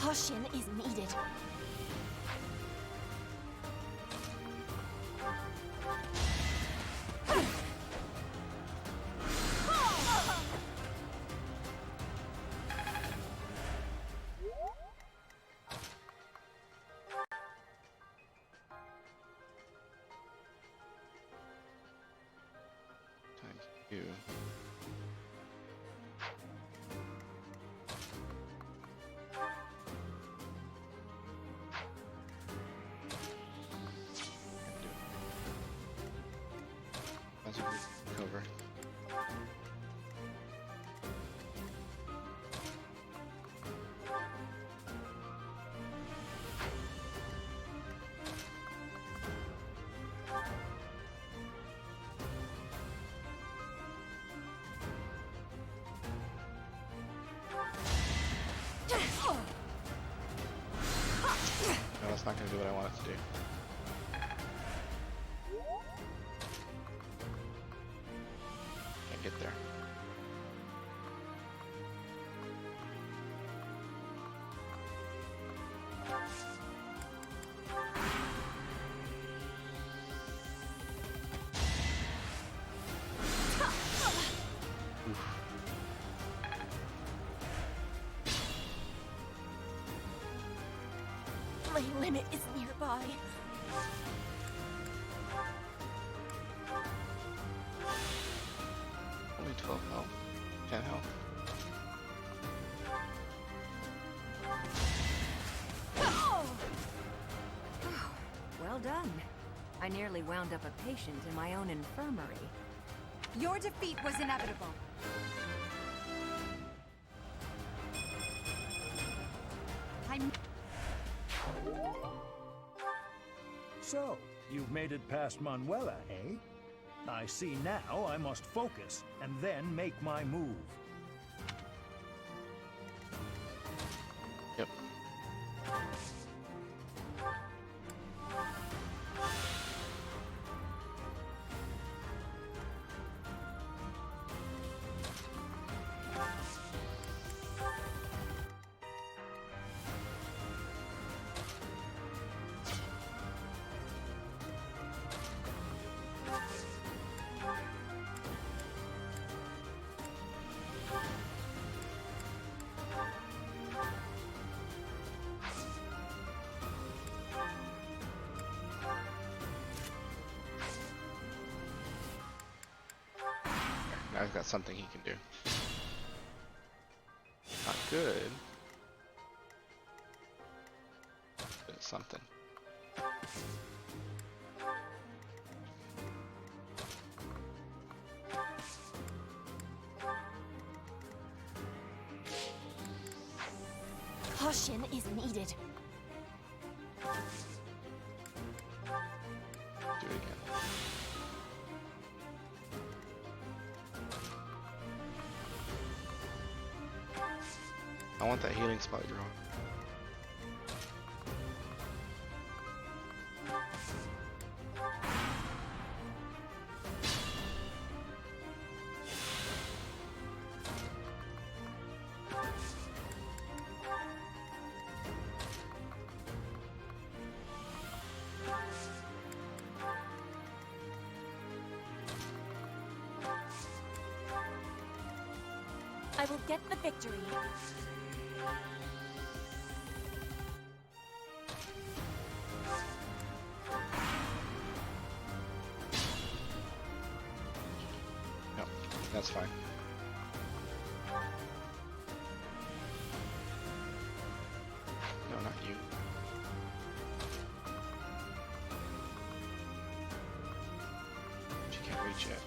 Caution is needed. You. That's a good cover. No, that's not going to do what I want it to do. get there. My limit is nearby. Only 12 health. 10 health. Well done. I nearly wound up a patient in my own infirmary. Your defeat was inevitable. So, you've made it past Manuela, eh? I see now I must focus and then make my move. Yep. Now he's got something he can do. Not good. But it's something. Caution is needed. Do it again. I want that healing spot drawn. I will get the victory. Yep, that's fine. No, not you. She can't reach yet.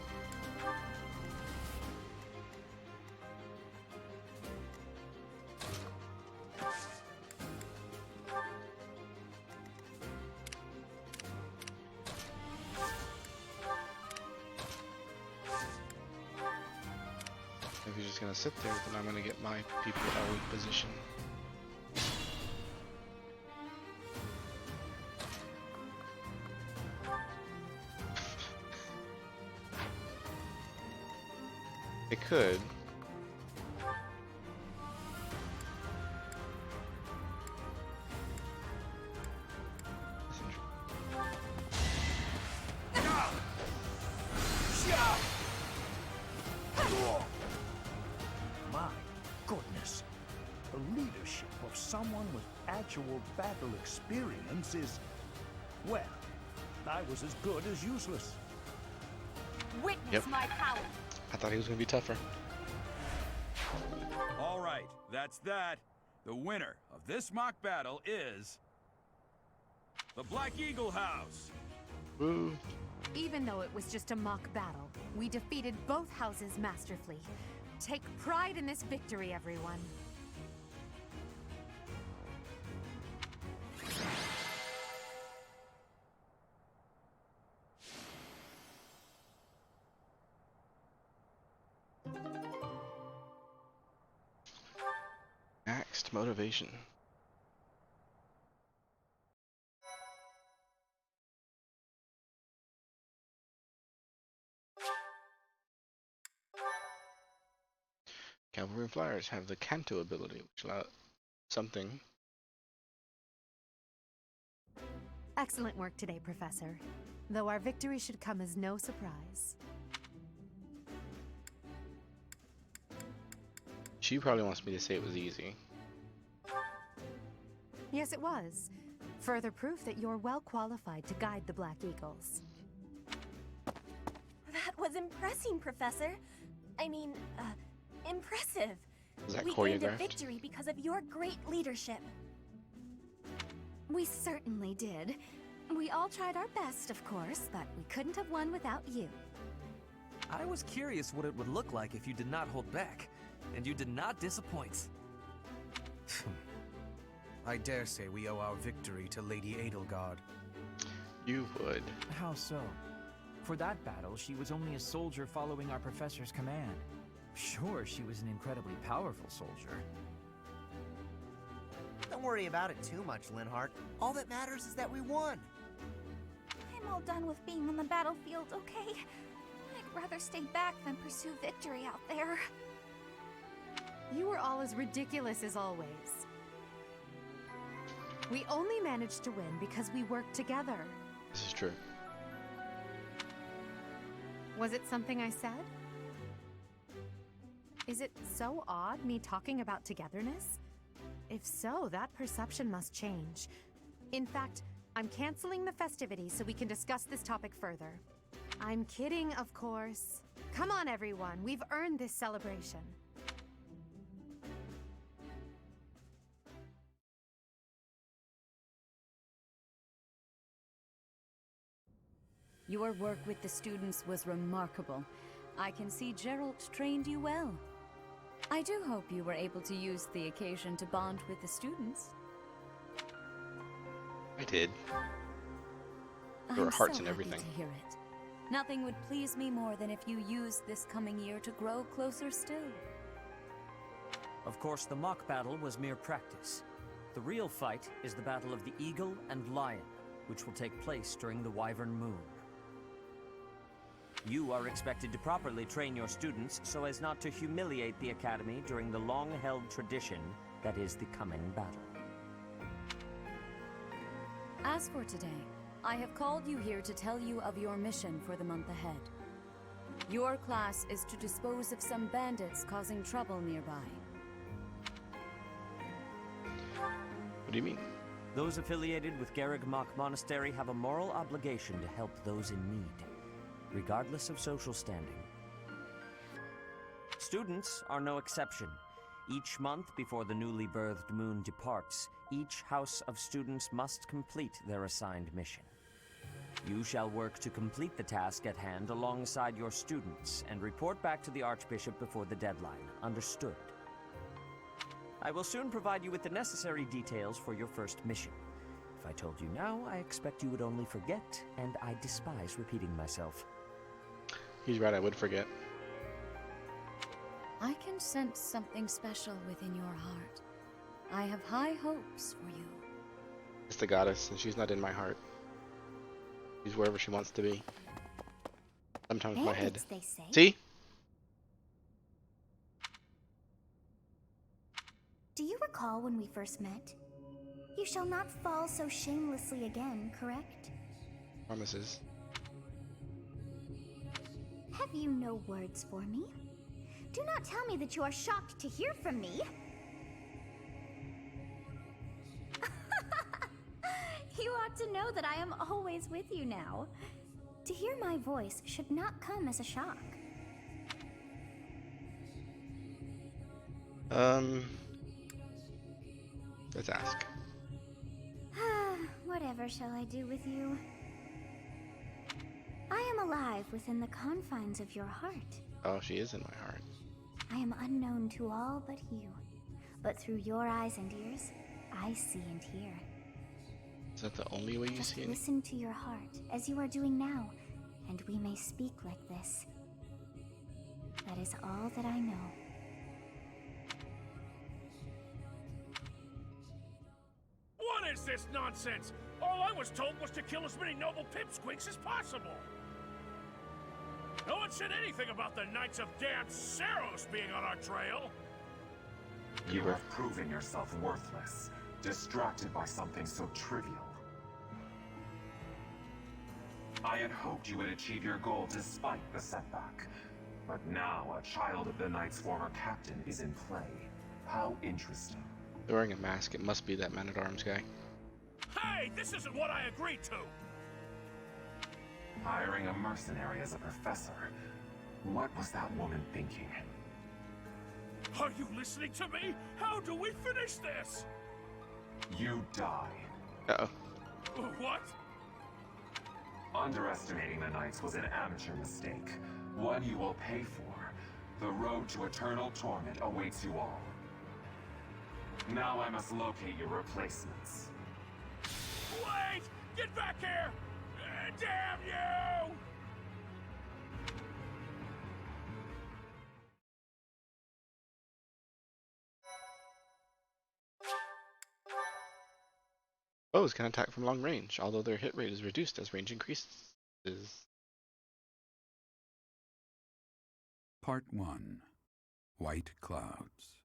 If he's just gonna sit there, then I'm gonna get my people all in position. It could. My goodness. The leadership of someone with actual battle experience is, well, I was as good as useless. Witness Yep. my power. I thought he was gonna be tougher. All right, that's that. The winner of this mock battle is the Black Eagle House. Woo. Even though it was just a mock battle, we defeated both houses masterfully. Take pride in this victory, everyone. Maxed motivation. Cavalry and Flyers have the Canto ability, which allows something. Excellent work today, Professor. Though our victory should come as no surprise. She probably wants me to say it was easy. Yes, it was. Further proof that you're well qualified to guide the Black Eagles. That was impressive, Professor. I mean, impressive. Was that we gained a choreographed? victory because of your great leadership. We certainly did. We all tried our best, of course, but we couldn't have won without you. I was curious what it would look like if you did not hold back, and you did not disappoint. I dare say we owe our victory to Lady Edelgard. You would. How so? For that battle, she was only a soldier following our professor's command. Sure, she was an incredibly powerful soldier. Don't worry about it too much, Linhardt. All that matters is that we won. I'm all done with being on the battlefield, okay? I'd rather stay back than pursue victory out there. You were all as ridiculous as always. We only managed to win because we worked together. This is true. Was it something I said? Is it so odd, me talking about togetherness? If so, that perception must change. In fact, I'm canceling the festivities so we can discuss this topic further. I'm kidding, of course. Come on, everyone. We've earned this celebration. Your work with the students was remarkable. I can see Geralt trained you well. I do hope you were able to use the occasion to bond with the students. I did. There were I'm hearts so and everything. happy to hear it. Nothing would please me more than if you used this coming year to grow closer still. Of course, the mock battle was mere practice. The real fight is the Battle of the Eagle and Lion, which will take place during the Wyvern Moon. You are expected to properly train your students so as not to humiliate the Academy during the long-held tradition that is the coming battle. As for today, I have called you here to tell you of your mission for the month ahead. Your class is to dispose of some bandits causing trouble nearby. What do you mean? Those affiliated with Garreg-Mach Monastery have a moral obligation to help those in need, regardless of social standing. Students are no exception. Each month before the newly birthed moon departs, each house of students must complete their assigned mission. You shall work to complete the task at hand alongside your students and report back to the Archbishop before the deadline. Understood? I will soon provide you with the necessary details for your first mission. If I told you now, I expect you would only forget, and I despise repeating myself. He's right, I would forget. I can sense something special within your heart. I have high hopes for you. It's the goddess, and she's not in my heart. She's wherever she wants to be. Sometimes my head. Bandits, they say. See? Do you recall when we first met? You shall not fall so shamelessly again, correct? Promises. Have you no words for me? Do not tell me that you are shocked to hear from me. You ought to know that I am always with you now. To hear my voice should not come as a shock. Let's ask. Whatever shall I do with you? I am alive within the confines of your heart. Oh, she is in my heart. I am unknown to all but you. But through your eyes and ears, I see and hear. Is that the only way you Just see it? listen to your heart, as you are doing now, and we may speak like this. That is all that I know. What is this nonsense? All I was told was to kill as many noble pipsqueaks as possible. No one said anything about the Knights of Dan Saros being on our trail. You have proven yourself worthless, distracted by something so trivial. I had hoped you would achieve your goal despite the setback. But now a child of the Knight's former captain is in play. How interesting. They're wearing a mask. It must be that man-at-arms guy. Hey, this isn't what I agreed to! Hiring a mercenary as a professor. What was that woman thinking? Are you listening to me? How do we finish this? You die. Uh-oh. What? Underestimating the Knights was an amateur mistake. One you will pay for. The road to eternal torment awaits you all. Now I must locate your replacements. Wait! Get back here! Damn you! Foes can attack from long range, although their hit rate is reduced as range increases. Part 1. White Clouds.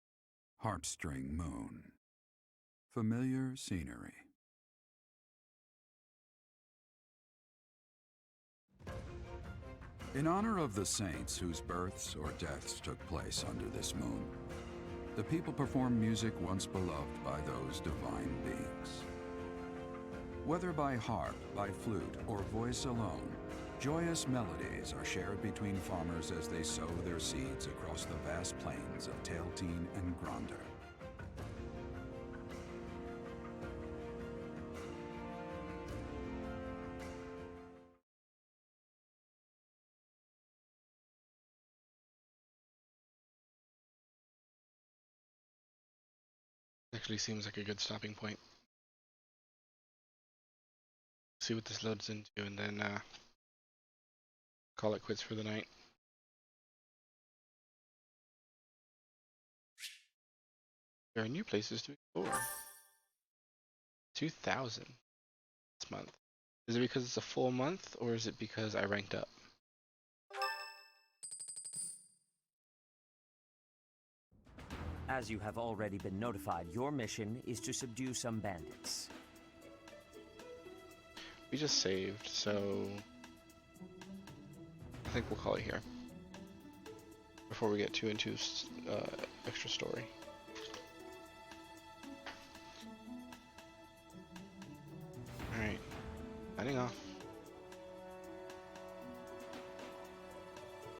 Heartstring Moon. Familiar scenery. In honor of the saints whose births or deaths took place under this moon, the people perform music once beloved by those divine beings. Whether by harp, by flute, or voice alone, joyous melodies are shared between farmers as they sow their seeds across the vast plains of Tailteen and Gronder. Actually seems like a good stopping point. See what this loads into and then call it quits for the night. There are new places to explore. 2,000 this month. Is it because it's a full month or is it because I ranked up? As you have already been notified, your mission is to subdue some bandits. We just saved, so I think we'll call it here before we get too into extra story. Alright, signing off.